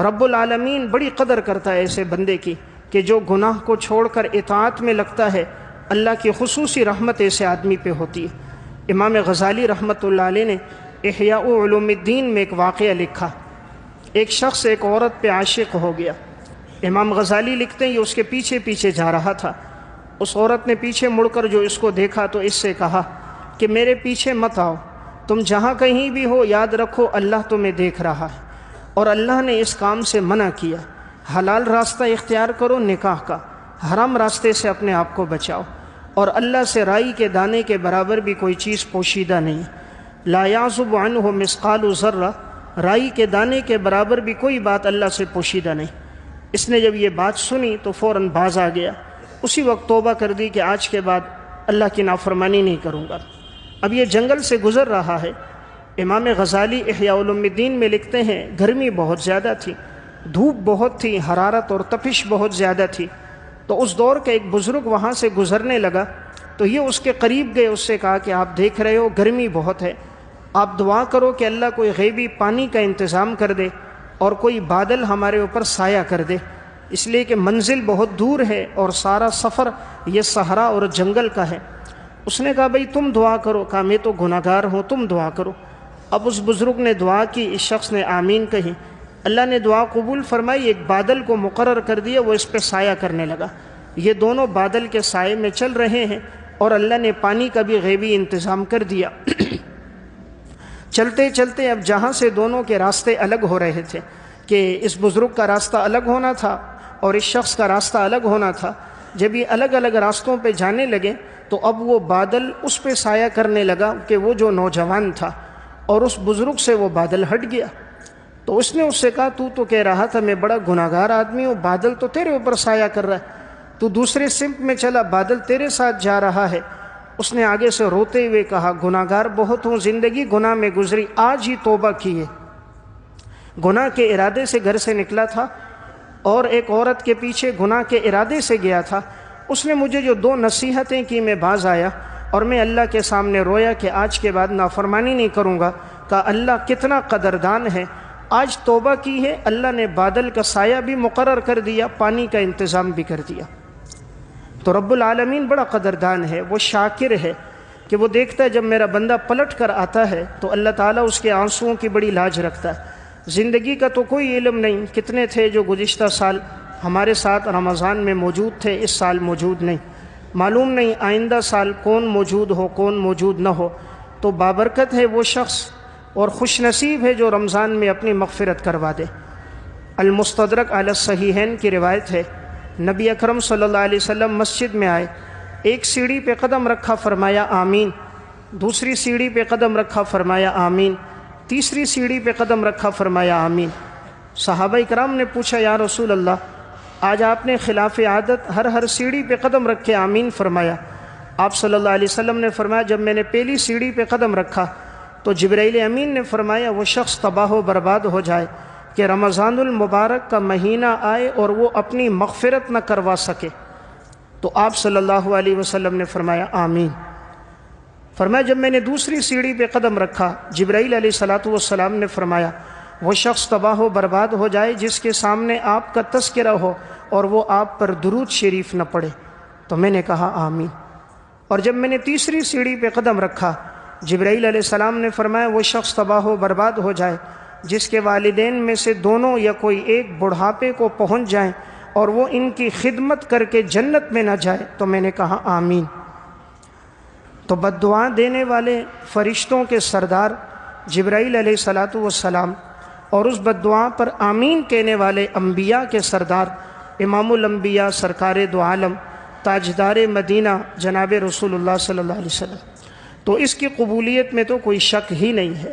A: رب العالمین بڑی قدر کرتا ہے ایسے بندے کی کہ جو گناہ کو چھوڑ کر اطاعت میں لگتا ہے اللہ کی خصوصی رحمت ایسے آدمی پہ ہوتی ہے۔ امام غزالی رحمۃ اللہ علیہ نے احیاء علوم الدین میں ایک واقعہ لکھا۔ ایک شخص ایک عورت پہ عاشق ہو گیا۔ امام غزالی لکھتے ہیں یہ اس کے پیچھے پیچھے جا رہا تھا۔ اس عورت نے پیچھے مڑ کر جو اس کو دیکھا تو اس سے کہا کہ میرے پیچھے مت آؤ، تم جہاں کہیں بھی ہو یاد رکھو اللہ تمہیں دیکھ رہا ہے، اور اللہ نے اس کام سے منع کیا۔ حلال راستہ اختیار کرو نکاح کا، حرام راستے سے اپنے آپ کو بچاؤ، اور اللہ سے رائی کے دانے کے برابر بھی کوئی چیز پوشیدہ نہیں۔ لا یعزب عنہ مثقال ذرہ، رائی کے دانے کے برابر بھی کوئی بات اللہ سے پوشیدہ نہیں۔ اس نے جب یہ بات سنی تو فوراً باز آ گیا، اسی وقت توبہ کر دی کہ آج کے بعد اللہ کی نافرمانی نہیں کروں گا۔ اب یہ جنگل سے گزر رہا ہے۔ امام غزالی احیاء علوم الدین میں لکھتے ہیں گرمی بہت زیادہ تھی، دھوپ بہت تھی، حرارت اور تپش بہت زیادہ تھی۔ تو اس دور کا ایک بزرگ وہاں سے گزرنے لگا تو یہ اس کے قریب گئے، اس سے کہا کہ آپ دیکھ رہے ہو گرمی بہت ہے، آپ دعا کرو کہ اللہ کوئی غیبی پانی کا انتظام کر دے اور کوئی بادل ہمارے اوپر سایہ کر دے، اس لیے کہ منزل بہت دور ہے اور سارا سفر یہ صحرا اور جنگل کا ہے۔ اس نے کہا بھئی تم دعا کرو، کہا میں تو گناہگار ہوں، تم دعا کرو۔ اب اس بزرگ نے دعا کی، اس شخص نے آمین کہی، اللہ نے دعا قبول فرمائی، ایک بادل کو مقرر کر دیا، وہ اس پہ سایہ کرنے لگا۔ یہ دونوں بادل کے سائے میں چل رہے ہیں اور اللہ نے پانی کا بھی غیبی انتظام کر دیا۔ چلتے چلتے اب جہاں سے دونوں کے راستے الگ ہو رہے تھے کہ اس بزرگ کا راستہ الگ ہونا تھا اور اس شخص کا راستہ الگ ہونا تھا، جب یہ الگ الگ راستوں پہ جانے لگے تو اب وہ بادل اس پہ سایہ کرنے لگا کہ وہ جو نوجوان تھا، اور اس بزرگ سے وہ بادل ہٹ گیا۔ تو اس نے اس سے کہا تو کہہ رہا تھا میں بڑا گناہگار آدمی ہوں، بادل تو تیرے اوپر سایہ کر رہا ہے، تو دوسرے سمت میں چلا، بادل تیرے ساتھ جا رہا ہے۔ اس نے آگے سے روتے ہوئے کہا گناہگار بہت ہوں، زندگی گناہ میں گزری، آج ہی توبہ کی ہے۔ گناہ کے ارادے سے گھر سے نکلا تھا اور ایک عورت کے پیچھے گناہ کے ارادے سے گیا تھا۔ اس نے مجھے جو 2 نصیحتیں کی میں باز آیا اور میں اللہ کے سامنے رویا کہ آج کے بعد نافرمانی نہیں کروں گا۔ کہا اللہ کتنا قدردان ہے، آج توبہ کی ہے، اللہ نے بادل کا سایہ بھی مقرر کر دیا، پانی کا انتظام بھی کر دیا۔ تو رب العالمین بڑا قدردان ہے، وہ شاکر ہے کہ وہ دیکھتا ہے جب میرا بندہ پلٹ کر آتا ہے تو اللہ تعالیٰ اس کے آنسوؤں کی بڑی لاج رکھتا ہے۔ زندگی کا تو کوئی علم نہیں، کتنے تھے جو گزشتہ سال ہمارے ساتھ رمضان میں موجود تھے، اس سال موجود نہیں، معلوم نہیں آئندہ سال کون موجود ہو کون موجود نہ ہو۔ تو بابرکت ہے وہ شخص اور خوش نصیب ہے جو رمضان میں اپنی مغفرت کروا دے۔ المستدرک علی الصحیحین کی روایت ہے، نبی اکرم صلی اللہ علیہ وسلم مسجد میں آئے، ایک سیڑھی پہ قدم رکھا فرمایا آمین، دوسری سیڑھی پہ قدم رکھا فرمایا آمین، تیسری سیڑھی پہ قدم رکھا فرمایا آمین۔ صحابہ اکرام نے پوچھا یا رسول اللہ آج آپ نے خلاف عادت ہر سیڑھی پہ قدم رکھ کے آمین فرمایا۔ آپ صلی اللہ علیہ وسلم نے فرمایا جب میں نے پہلی سیڑھی پہ قدم رکھا تو جبرائیل امین نے فرمایا وہ شخص تباہ و برباد ہو جائے کہ رمضان المبارک کا مہینہ آئے اور وہ اپنی مغفرت نہ کروا سکے۔ تو آپ صلی اللہ علیہ وسلم نے فرمایا آمین۔ فرمایا جب میں نے دوسری سیڑھی پہ قدم رکھا جبرائیل علیہ السلام نے فرمایا وہ شخص تباہ و برباد ہو جائے جس کے سامنے آپ کا تذکرہ ہو اور وہ آپ پر درود شریف نہ پڑھے۔ تو میں نے کہا آمین۔ اور جب میں نے تیسری سیڑھی پہ قدم رکھا جبرائیل علیہ السلام نے فرمایا وہ شخص تباہ و برباد ہو جائے جس کے والدین میں سے دونوں یا کوئی ایک بڑھاپے کو پہنچ جائیں اور وہ ان کی خدمت کر کے جنت میں نہ جائے۔ تو میں نے کہا آمین۔ تو بد دعا دینے والے فرشتوں کے سردار جبرائیل علیہ السلام اور اس بد دعا پر آمین کہنے والے انبیاء کے سردار امام الانبیاء سرکار دو عالم تاجدار مدینہ جناب رسول اللہ صلی اللہ علیہ وسلم، تو اس کی قبولیت میں تو کوئی شک ہی نہیں ہے۔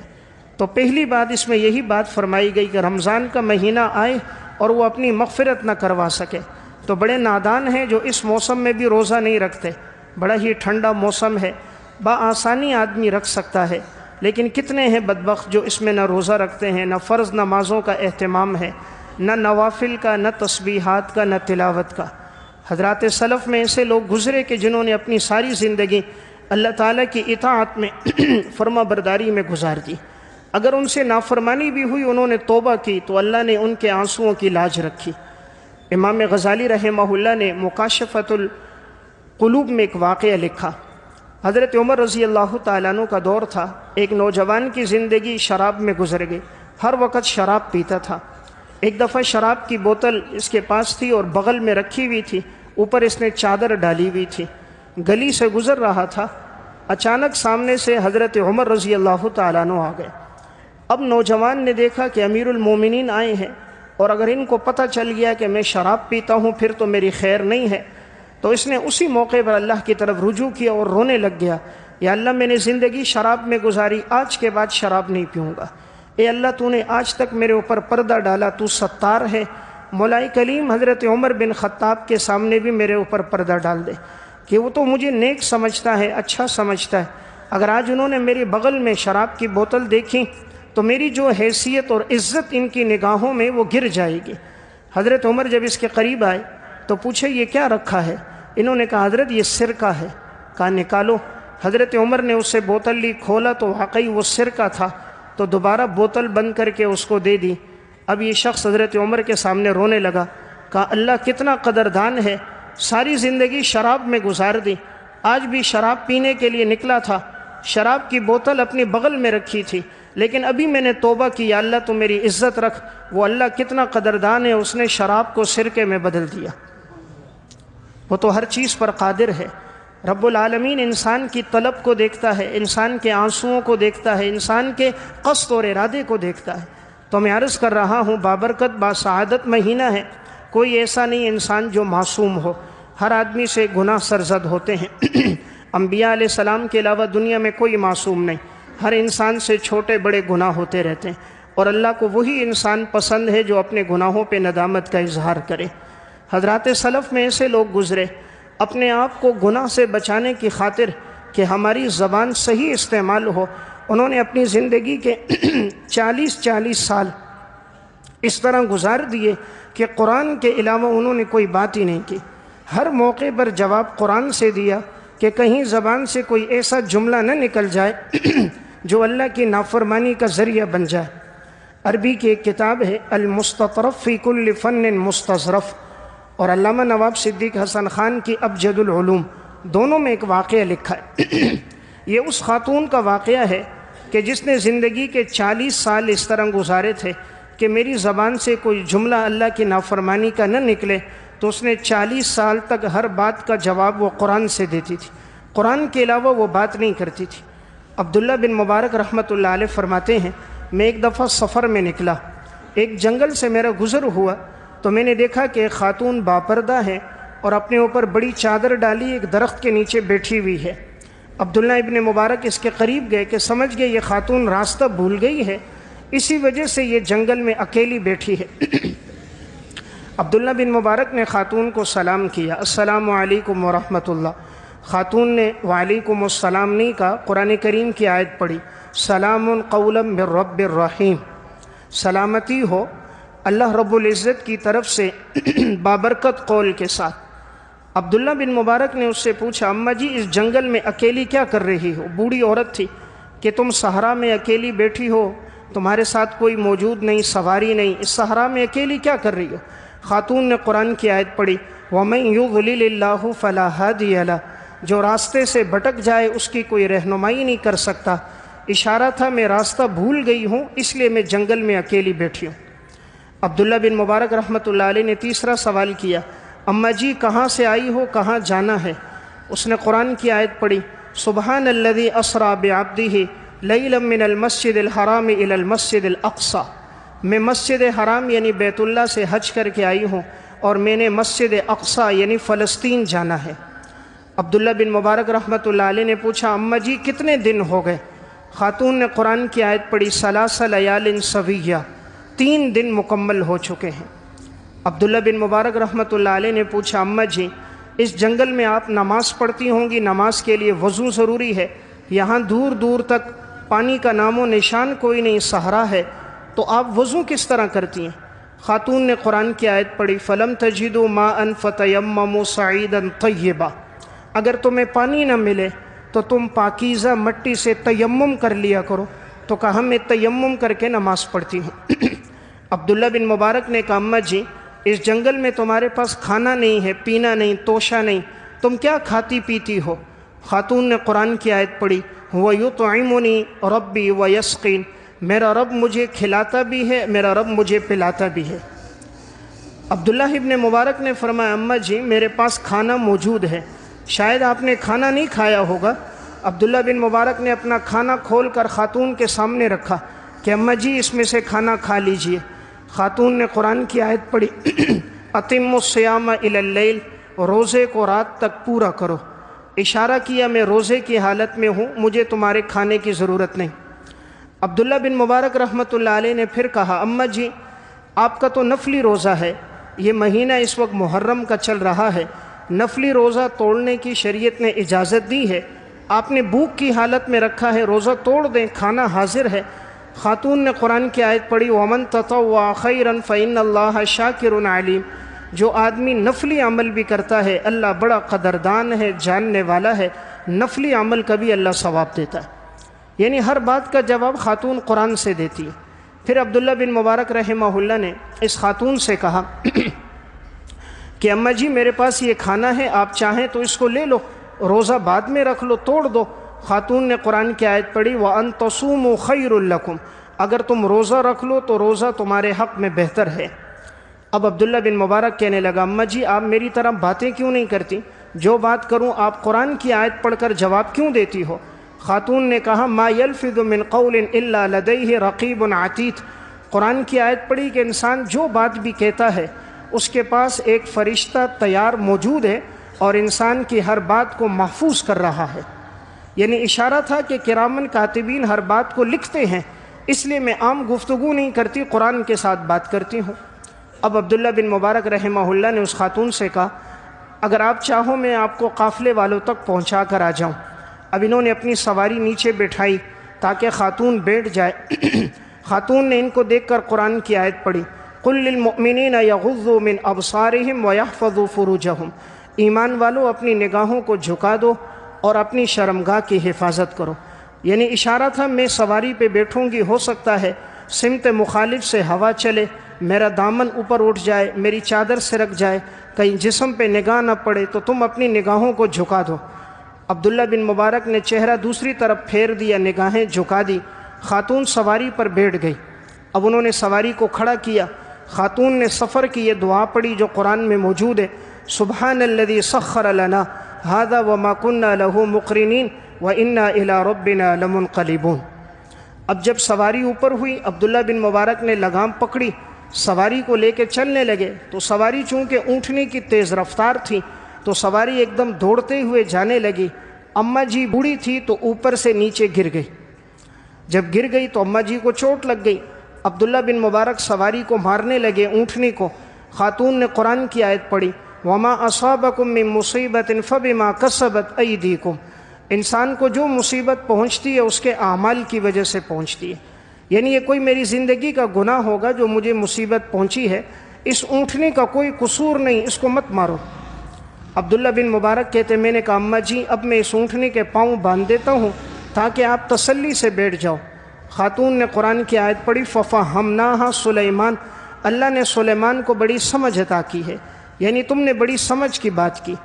A: تو پہلی بات اس میں یہی بات فرمائی گئی کہ رمضان کا مہینہ آئے اور وہ اپنی مغفرت نہ کروا سکے تو بڑے نادان ہیں جو اس موسم میں بھی روزہ نہیں رکھتے۔ بڑا ہی ٹھنڈا موسم ہے، بآسانی آدمی رکھ سکتا ہے، لیکن کتنے ہیں بدبخت جو اس میں نہ روزہ رکھتے ہیں، نہ فرض نمازوں کا اہتمام ہے، نہ نوافل کا، نہ تسبیحات کا، نہ تلاوت کا۔ حضرات سلف میں ایسے لوگ گزرے کہ جنہوں نے اپنی ساری زندگی اللہ تعالیٰ کی اطاعت میں فرما برداری میں گزار دی۔ اگر ان سے نافرمانی بھی ہوئی انہوں نے توبہ کی تو اللہ نے ان کے آنسوؤں کی لاج رکھی۔ امام غزالی رحمہ اللہ نے مکاشفۃ القلوب میں ایک واقعہ لکھا۔ حضرت عمر رضی اللہ تعالیٰ عنہ کا دور تھا، ایک نوجوان کی زندگی شراب میں گزر گئی، ہر وقت شراب پیتا تھا۔ ایک دفعہ شراب کی بوتل اس کے پاس تھی اور بغل میں رکھی ہوئی تھی، اوپر اس نے چادر ڈالی ہوئی تھی، گلی سے گزر رہا تھا، اچانک سامنے سے حضرت عمر رضی اللہ تعالیٰ عنہ آ گئے۔ اب نوجوان نے دیکھا کہ امیر المومنین آئے ہیں، اور اگر ان کو پتہ چل گیا کہ میں شراب پیتا ہوں پھر تو میری خیر نہیں ہے، تو اس نے اسی موقع پر اللہ کی طرف رجوع کیا اور رونے لگ گیا، یا اللہ میں نے زندگی شراب میں گزاری، آج کے بعد شراب نہیں پیوں گا۔ اے اللہ تو نے آج تک میرے اوپر پردہ ڈالا، تو ستار ہے، مولا کلیم حضرت عمر بن خطاب کے سامنے بھی میرے اوپر پردہ ڈال دے کہ وہ تو مجھے نیک سمجھتا ہے، اچھا سمجھتا ہے، اگر آج انہوں نے میری بغل میں شراب کی بوتل دیکھی تو میری جو حیثیت اور عزت ان کی نگاہوں میں وہ گر جائے گی۔ حضرت عمر جب اس کے قریب آئے تو پوچھے یہ کیا رکھا ہے؟ انہوں نے کہا حضرت یہ سرکہ ہے۔ کہا نکالو۔ حضرت عمر نے اسے بوتل لی، کھولا تو واقعی وہ سرکہ تھا، تو دوبارہ بوتل بند کر کے اس کو دے دی۔ اب یہ شخص حضرت عمر کے سامنے رونے لگا، کہا اللہ کتنا قدردان ہے، ساری زندگی شراب میں گزار دی، آج بھی شراب پینے کے لیے نکلا تھا، شراب کی بوتل اپنی بغل میں رکھی تھی، لیکن ابھی میں نے توبہ کی، یا اللہ تو میری عزت رکھ۔ وہ اللہ کتنا قدردان ہے، اس نے شراب کو سرکے میں بدل دیا۔ وہ تو ہر چیز پر قادر ہے۔ رب العالمین انسان کی طلب کو دیکھتا ہے، انسان کے آنسوؤں کو دیکھتا ہے، انسان کے قصد اور ارادے کو دیکھتا ہے۔ تو میں عرض کر رہا ہوں بابرکت باسعادت مہینہ ہے، کوئی ایسا نہیں انسان جو معصوم ہو، ہر آدمی سے گناہ سرزد ہوتے ہیں۔ انبیاء علیہ السلام کے علاوہ دنیا میں کوئی معصوم نہیں، ہر انسان سے چھوٹے بڑے گناہ ہوتے رہتے ہیں، اور اللہ کو وہی انسان پسند ہے جو اپنے گناہوں پہ ندامت کا اظہار کرے۔ حضرات سلف میں ایسے لوگ گزرے، اپنے آپ کو گناہ سے بچانے کی خاطر کہ ہماری زبان صحیح استعمال ہو، انہوں نے اپنی زندگی کے 40 سال اس طرح گزار دیے کہ قرآن کے علاوہ انہوں نے کوئی بات ہی نہیں کی۔ ہر موقع پر جواب قرآن سے دیا کہ کہیں زبان سے کوئی ایسا جملہ نہ نکل جائے جو اللہ کی نافرمانی کا ذریعہ بن جائے۔ عربی کی ایک کتاب ہے المستطرف فی کل فن مستظرف، اور علامہ نواب صدیق حسن خان کی ابجد العلوم، دونوں میں ایک واقعہ لکھا ہے۔ یہ اس خاتون کا واقعہ ہے کہ جس نے زندگی کے 40 سال اس طرح گزارے تھے کہ میری زبان سے کوئی جملہ اللہ کی نافرمانی کا نہ نکلے، تو اس نے 40 سال تک ہر بات کا جواب وہ قرآن سے دیتی تھی، قرآن کے علاوہ وہ بات نہیں کرتی تھی۔ عبداللہ بن مبارک رحمۃ اللہ علیہ فرماتے ہیں میں ایک دفعہ سفر میں نکلا، ایک جنگل سے میرا گزر ہوا تو میں نے دیکھا کہ ایک خاتون باپردہ ہے اور اپنے اوپر بڑی چادر ڈالی ایک درخت کے نیچے بیٹھی ہوئی ہے۔ عبداللہ ابن مبارک اس کے قریب گئے کہ سمجھ گئے یہ خاتون راستہ بھول گئی ہے، اسی وجہ سے یہ جنگل میں اکیلی بیٹھی ہے۔ عبداللہ بن مبارک نے خاتون کو سلام کیا، السلام علیکم ورحمۃ اللہ۔ خاتون نے وعلیکم السلام نہیں کہا، قرآن کریم کی آیت پڑھی سلام قولا من رب الرحیم، سلامتی ہو اللہ رب العزت کی طرف سے بابرکت قول کے ساتھ۔ عبداللہ بن مبارک نے اس سے پوچھا اماں جی اس جنگل میں اکیلی کیا کر رہی ہو؟ بوڑھی عورت تھی کہ تم صحرا میں اکیلی بیٹھی ہو، تمہارے ساتھ کوئی موجود نہیں، سواری نہیں، اس صحرا میں اکیلی کیا کر رہی ہو؟ خاتون نے قرآن کی آیت پڑھی وَمَن يُضْلِلِ اللَّهُ فَلَا هَادِيَ لَهُ، جو راستے سے بھٹک جائے اس کی کوئی رہنمائی نہیں کر سکتا۔ اشارہ تھا میں راستہ بھول گئی ہوں اس لیے میں جنگل میں اکیلی بیٹھی ہوں۔ عبداللہ بن مبارک رحمۃ اللہ علیہ نے تیسرا سوال کیا اماں جی کہاں سے آئی ہو، کہاں جانا ہے؟ اس نے قرآن کی آیت پڑھی سبحان الذی اسریٰ بعبدہ لیلا من المسجد الحرام الی المسجد الاقصی، میں مسجد حرام یعنی بیت اللہ سے حج کر کے آئی ہوں اور میں نے مسجد اقصی یعنی فلسطین جانا ہے۔ عبداللہ بن مبارک رحمۃ اللہ علیہ نے پوچھا اماں جی کتنے دن ہو گئے؟ خاتون نے قرآن کی آیت پڑھی ثلاث لیال سویہ، 3 دن مکمل ہو چکے ہیں۔ عبداللہ بن مبارک رحمۃ اللہ علیہ نے پوچھا اماں جی اس جنگل میں آپ نماز پڑھتی ہوں گی، نماز کے لیے وضو ضروری ہے، یہاں دور دور تک پانی کا نام و نشان کوئی نہیں، صحرا ہے، تو آپ وضو کس طرح کرتی ہیں؟ خاتون نے قرآن کی آیت پڑھی فَلَمْ تَجِدُوا مَاءً فَتَيَمَّمُوا صَعِيدًا طَيِّبًا، اگر تمہیں پانی نہ ملے تو تم پاکیزہ مٹی سے تیمم کر لیا کرو، تو کہا میں تیمم کر کے نماز پڑھتی ہوں۔ عبداللہ بن مبارک نے کہا اماں جی اس جنگل میں تمہارے پاس کھانا نہیں ہے، پینا نہیں، توشہ نہیں، تم کیا کھاتی پیتی ہو؟ خاتون نے قرآن کی آیت پڑھی، وَيُطْعِمُنِي رَبِّي وَيَسْقِينِ، میرا رب مجھے کھلاتا بھی ہے، میرا رب مجھے پلاتا بھی ہے۔ عبداللہ ابن مبارک نے فرمایا اماں جی میرے پاس کھانا موجود ہے، شاید آپ نے کھانا نہیں کھایا ہوگا۔ عبداللہ بن مبارک نے اپنا کھانا کھول کر خاتون کے سامنے رکھا کہ اماں جی اس میں سے کھانا کھا لیجئے۔ خاتون نے قرآن کی آیت پڑھی، اَتِمُّ الصِّيَامَ إِلَى اللَّيْلِ، روزے کو رات تک پورا کرو۔ اشارہ کیا میں روزے کی حالت میں ہوں، مجھے تمہارے کھانے کی ضرورت نہیں۔ عبداللہ بن مبارک رحمۃ اللہ علیہ نے پھر کہا اماں جی آپ کا تو نفلی روزہ ہے، یہ مہینہ اس وقت محرم کا چل رہا ہے، نفلی روزہ توڑنے کی شریعت نے اجازت دی ہے، آپ نے بھوک کی حالت میں رکھا ہے، روزہ توڑ دیں، کھانا حاضر ہے۔ خاتون نے قرآن کی آیت پڑھی، وَمَن تَطَوَّعَ خَيْرًا فَإِنَّ اللَّهَ شَاكِرٌ عَلِيمٌ، جو آدمی نفلی عمل بھی کرتا ہے اللہ بڑا قدردان ہے، جاننے والا ہے، نفلی عمل کا بھی اللہ ثواب دیتا ہے۔ یعنی ہر بات کا جواب خاتون قرآن سے دیتی ہے۔ پھر عبداللہ بن مبارک رحمہ اللہ نے اس خاتون سے کہا کہ اماں جی میرے پاس یہ کھانا ہے، آپ چاہیں تو اس کو لے لو، روزہ بعد میں رکھ لو، توڑ دو۔ خاتون نے قرآن کی آیت پڑھی، وَأَن تَصُومُوا خَيْرٌ لَكُمْ، اگر تم روزہ رکھ لو تو روزہ تمہارے حق میں بہتر ہے۔ اب عبداللہ بن مبارک کہنے لگا اماں جی آپ میری طرح باتیں کیوں نہیں کرتی، جو بات کروں آپ قرآن کی آیت پڑھ کر جواب کیوں دیتی ہو؟ خاتون نے کہا ما یلفظ من قول الا لدیہ رقیب عتید، قرآن کی آیت پڑھی کہ انسان جو بات بھی کہتا ہے اس کے پاس ایک فرشتہ تیار موجود ہے اور انسان کی ہر بات کو محفوظ کر رہا ہے۔ یعنی اشارہ تھا کہ کرامن کاتبین ہر بات کو لکھتے ہیں، اس لیے میں عام گفتگو نہیں کرتی، قرآن کے ساتھ بات کرتی ہوں۔ اب عبداللہ بن مبارک رحمہ اللہ نے اس خاتون سے کہا اگر آپ چاہو میں آپ کو قافلے والوں تک پہنچا کر آ جاؤں۔ اب انہوں نے اپنی سواری نیچے بٹھائی تاکہ خاتون بیٹھ جائے۔ خاتون نے ان کو دیکھ کر قرآن کی آیت پڑھی، قُل لِّلْمُؤْمِنِينَ يَغُضُّوا مِنْ أَبْصَارِهِمْ وَيَحْفَظُوا فُرُوجَهُمْ، ایمان والو اپنی نگاہوں کو جھکا دو اور اپنی شرمگاہ کی حفاظت کرو۔ یعنی اشارہ تھا میں سواری پہ بیٹھوں گی، ہو سکتا ہے سمت مخالف سے ہوا چلے، میرا دامن اوپر اٹھ جائے، میری چادر سرک جائے، کہیں جسم پہ نگاہ نہ پڑے، تو تم اپنی نگاہوں کو جھکا دو۔ عبداللہ بن مبارک نے چہرہ دوسری طرف پھیر دیا، نگاہیں جھکا دی، خاتون سواری پر بیٹھ گئی۔ اب انہوں نے سواری کو کھڑا کیا، خاتون نے سفر کی یہ دعا پڑھی جو قرآن میں موجود ہے، سبحان الذی سخر لنا ھذا وما كنا له مقرنین وانا الی ربنا لمنقلبون۔ اب جب سواری اوپر ہوئی، عبداللہ بن مبارک نے لگام پکڑی، سواری کو لے کے چلنے لگے، تو سواری چونکہ اونٹنی کی تیز رفتار تھی تو سواری ایک دم دوڑتے ہوئے جانے لگی۔ اماں جی بوڑھی تھی تو اوپر سے نیچے گر گئی، جب گر گئی تو اماں جی کو چوٹ لگ گئی۔ عبداللہ بن مبارک سواری کو مارنے لگے، اونٹنی کو۔ خاتون نے قرآن کی آیت پڑھی، وما اصابکم من مصیبت فبما کسبت ایدیکم، انسان کو جو مصیبت پہنچتی ہے اس کے اعمال کی وجہ سے پہنچتی ہے۔ یعنی یہ کوئی میری زندگی کا گناہ ہوگا جو مجھے مصیبت پہنچی ہے، اس اونٹنی کا کوئی قصور نہیں، اس کو مت مارو۔ عبداللہ بن مبارک کہتے میں نے کہا اماں جی اب میں اس اونٹنی کے پاؤں باندھ دیتا ہوں تاکہ آپ تسلی سے بیٹھ جاؤ۔ خاتون نے قرآن کی آیت پڑھی، فَفَهَّمْنَاهَا سُلَيْمَانَ، اللہ نے سلیمان کو بڑی سمجھ عطا کی ہے، یعنی تم نے بڑی سمجھ کی بات کی۔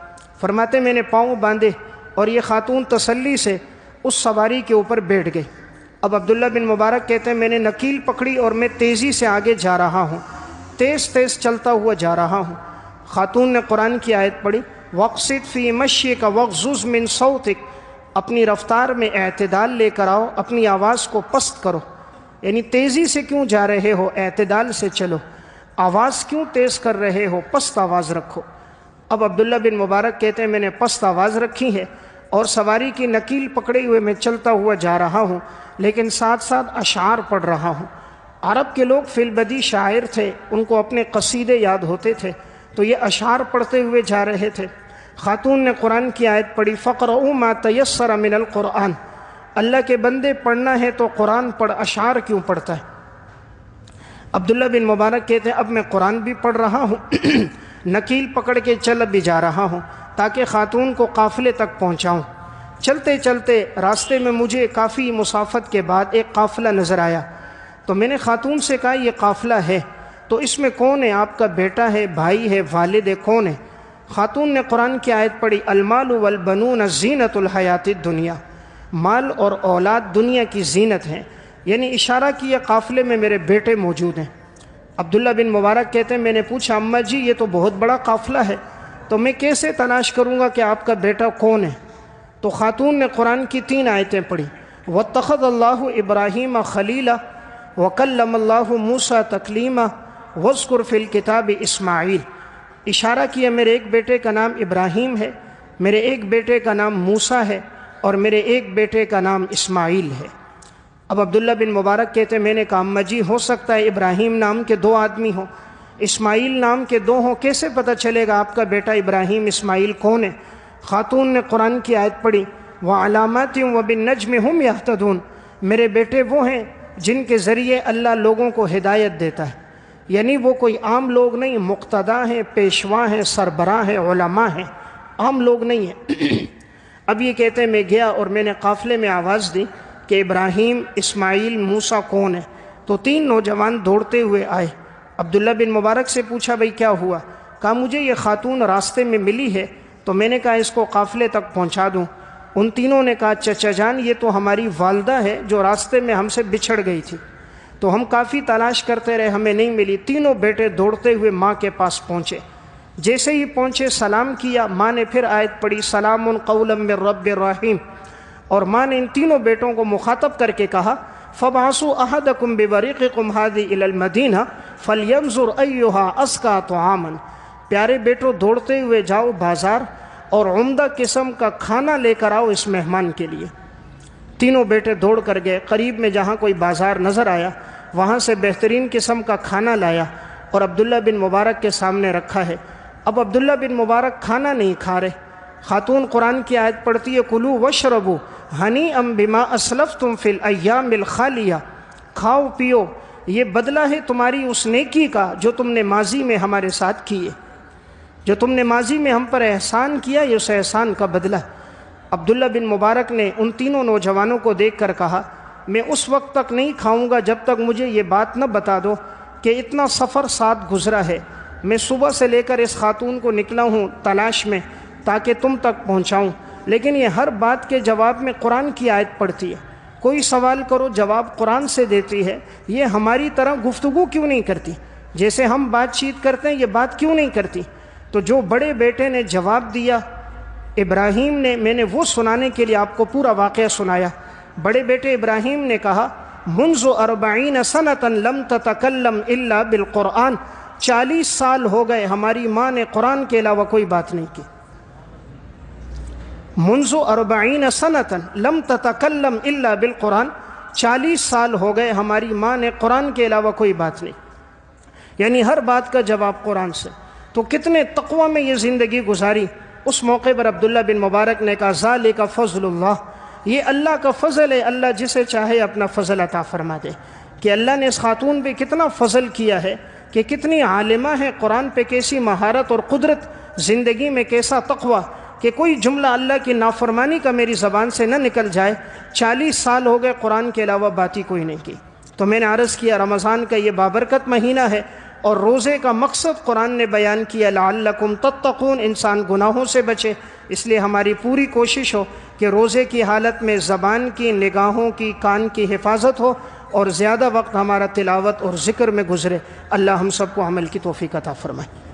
A: فرماتے میں نے پاؤں باندھے اور یہ خاتون تسلی سے اس سواری کے اوپر بیٹھ گئی۔ اب عبداللہ بن مبارک کہتے ہیں میں نے نکیل پکڑی اور میں تیزی سے آگے جا رہا ہوں، تیز تیز چلتا ہوا جا رہا ہوں۔ خاتون نے قرآن کی آیت پڑھی، وَاقْصِدْ فِي مَشْيِكَ وَاغْضُضْ مِنْ صَوْتِكَ، اپنی رفتار میں اعتدال لے کر آؤ، اپنی آواز کو پست کرو۔ یعنی تیزی سے کیوں جا رہے ہو، اعتدال سے چلو، آواز کیوں تیز کر رہے ہو، پست آواز رکھو۔ اب عبداللہ بن مبارک کہتے ہیں میں نے پست آواز رکھی ہے اور سواری کی نکیل پکڑے ہوئے میں چلتا ہوا جا رہا ہوں، لیکن ساتھ ساتھ اشعار پڑھ رہا ہوں۔ عرب کے لوگ فی البدی شاعر تھے، ان کو اپنے قصیدے یاد ہوتے تھے، تو یہ اشعار پڑھتے ہوئے جا رہے تھے۔ خاتون نے قرآن کی آیت پڑھی، فَقْرَؤُوا مَا تَيَسَّرَ مِنَ الْقُرْآنِ، اللہ کے بندے پڑھنا ہے تو قرآن پڑھ، اشعار کیوں پڑھتا ہے؟ عبداللہ بن مبارک کہتے ہیں اب میں قرآن بھی پڑھ رہا ہوں، نکیل پکڑ کے چل بھی جا رہا ہوں تاکہ خاتون کو قافلے تک پہنچاؤں۔ چلتے چلتے راستے میں مجھے کافی مسافت کے بعد ایک قافلہ نظر آیا، تو میں نے خاتون سے کہا یہ قافلہ ہے؟ تو اس میں کون ہے؟ آپ کا بیٹا ہے، بھائی ہے، والد ہے، کون ہے؟ خاتون نے قرآن کی آیت پڑھی، المال والبنون زینت الحیات الدنیا، مال اور اولاد دنیا کی زینت ہیں، یعنی اشارہ کیا قافلے میں میرے بیٹے موجود ہیں۔ عبداللہ بن مبارک کہتے ہیں میں نے پوچھا اماں جی یہ تو بہت بڑا قافلہ ہے، تو میں کیسے تلاش کروں گا کہ آپ کا بیٹا کون ہے؟ تو خاتون نے قرآن کی 3 آیتیں پڑھی، وَاتَّخَذَ اللَّهُ إِبْرَاهِيمَ خَلِيلًا وَكَلَّمَ اللَّهُ مُوسَىٰ تَكْلِيمًا وَاذْكُرْ فِي الْكِتَابِ إِسْمَاعِیل، اشارہ کیا میرے ایک بیٹے کا نام ابراہیم ہے، میرے ایک بیٹے کا نام موسیٰ ہے، اور میرے ایک بیٹے کا نام اسماعیل ہے۔ اب عبداللہ بن مبارک کہتے ہیں میں نے کہا اماں جی ہو سکتا ہے ابراہیم نام کے 2 آدمی ہوں، اسماعیل نام کے 2 ہوں، کیسے پتہ چلے گا آپ کا بیٹا ابراہیم اسماعیل کون ہے؟ خاتون نے قرآن کی آیت پڑھی، وَعَلَامَاتٍ وَبِالنَّجْمِ هُمْ يَهْتَدُونَ، میرے بیٹے وہ ہیں جن کے ذریعے اللہ لوگوں کو ہدایت دیتا ہے، یعنی وہ کوئی عام لوگ نہیں، مقتدیٰ ہیں، پیشوا ہیں، سربراہ ہیں، علماء ہیں، عام لوگ نہیں ہیں۔ اب یہ کہتے ہیں میں گیا اور میں نے قافلے میں آواز دی کہ ابراہیم، اسماعیل، موسیٰ کون ہے؟ تو 3 نوجوان دوڑتے ہوئے آئے۔ عبداللہ بن مبارک سے پوچھا بھئی کیا ہوا؟ کہا مجھے یہ خاتون راستے میں ملی ہے تو میں نے کہا اس کو قافلے تک پہنچا دوں۔ ان تینوں نے کہا چچا جان یہ تو ہماری والدہ ہے جو راستے میں ہم سے بچھڑ گئی تھی، تو ہم کافی تلاش کرتے رہے، ہمیں نہیں ملی۔ تینوں بیٹے دوڑتے ہوئے ماں کے پاس پہنچے، جیسے ہی پہنچے سلام کیا، ماں نے پھر آیت پڑھی سلام قولا من رب الرحیم، اور ماں نے ان تینوں بیٹوں کو مخاطب کر کے کہا فَبْعَثُوا أَحَدَكُمْ بِبَرِيقِكُمْ هَٰذِهِ إِلَى الْمَدِينَةِ فَلْيَنظُرْ أَيُّهَا أَزْكَىٰ طَعَامًا، پیارے بیٹوں دوڑتے ہوئے جاؤ بازار اور عمدہ قسم کا کھانا لے کر آؤ اس مہمان کے لیے۔ تینوں بیٹے دوڑ کر گئے، قریب میں جہاں کوئی بازار نظر آیا وہاں سے بہترین قسم کا کھانا لایا اور عبداللہ بن مبارک کے سامنے رکھا ہے۔ اب عبداللہ بن مبارک کھانا نہیں کھا رہے، خاتون قرآن کی آیت پڑھتی ہے کلوا واشربوا ہنیئا بما اسلفتم فی الایام الخالیہ، کھاؤ پیو یہ بدلہ ہے تمہاری اس نیکی کا جو تم نے ماضی میں ہمارے ساتھ کیے، جو تم نے ماضی میں ہم پر احسان کیا یہ اس احسان کا بدلہ۔ عبداللہ بن مبارک نے ان تینوں نوجوانوں کو دیکھ کر کہا میں اس وقت تک نہیں کھاؤں گا جب تک مجھے یہ بات نہ بتا دو کہ اتنا سفر ساتھ گزرا ہے، میں صبح سے لے کر اس خاتون کو نکلا ہوں تلاش میں تاکہ تم تک پہنچاؤں، لیکن یہ ہر بات کے جواب میں قرآن کی آیت پڑھتی ہے، کوئی سوال کرو جواب قرآن سے دیتی ہے، یہ ہماری طرح گفتگو کیوں نہیں کرتی؟ جیسے ہم بات چیت کرتے ہیں یہ بات کیوں نہیں کرتی؟ تو جو بڑے بیٹے نے جواب دیا ابراہیم نے، میں نے وہ سنانے کے لیے آپ کو پورا واقعہ سنایا۔ بڑے بیٹے ابراہیم نے کہا منذ 40 سنة لم تتکلم الا بالقرآن، 40 سال ہو گئے ہماری ماں نے قرآن کے علاوہ کوئی بات نہیں کی۔ منذ 40 سنة لم تتکلم الا بالقرآن، 40 سال ہو گئے ہماری ماں نے قرآن کے علاوہ کوئی بات نہیں، یعنی ہر بات کا جواب قرآن سے۔ تو کتنے تقوی میں یہ زندگی گزاری۔ اس موقع پر عبداللہ بن مبارک نے کہا ذالک فضل اللہ، یہ اللہ کا فضل ہے، اللہ جسے چاہے اپنا فضل عطا فرما دے۔ کہ اللہ نے اس خاتون پہ کتنا فضل کیا ہے کہ کتنی عالمہ ہے، قرآن پہ کیسی مہارت اور قدرت، زندگی میں کیسا تقوی کہ کوئی جملہ اللہ کی نافرمانی کا میری زبان سے نہ نکل جائے۔ 40 سال ہو گئے قرآن کے علاوہ بات ہی کوئی نہیں کی۔ تو میں نے عرض کیا رمضان کا یہ بابرکت مہینہ ہے اور روزے کا مقصد قرآن نے بیان کیا لعلکم تتقون، انسان گناہوں سے بچے، اس لیے ہماری پوری کوشش ہو کہ روزے کی حالت میں زبان کی، نگاہوں کی، کان کی حفاظت ہو اور زیادہ وقت ہمارا تلاوت اور ذکر میں گزرے۔ اللہ ہم سب کو عمل کی توفیق عطا فرمائے۔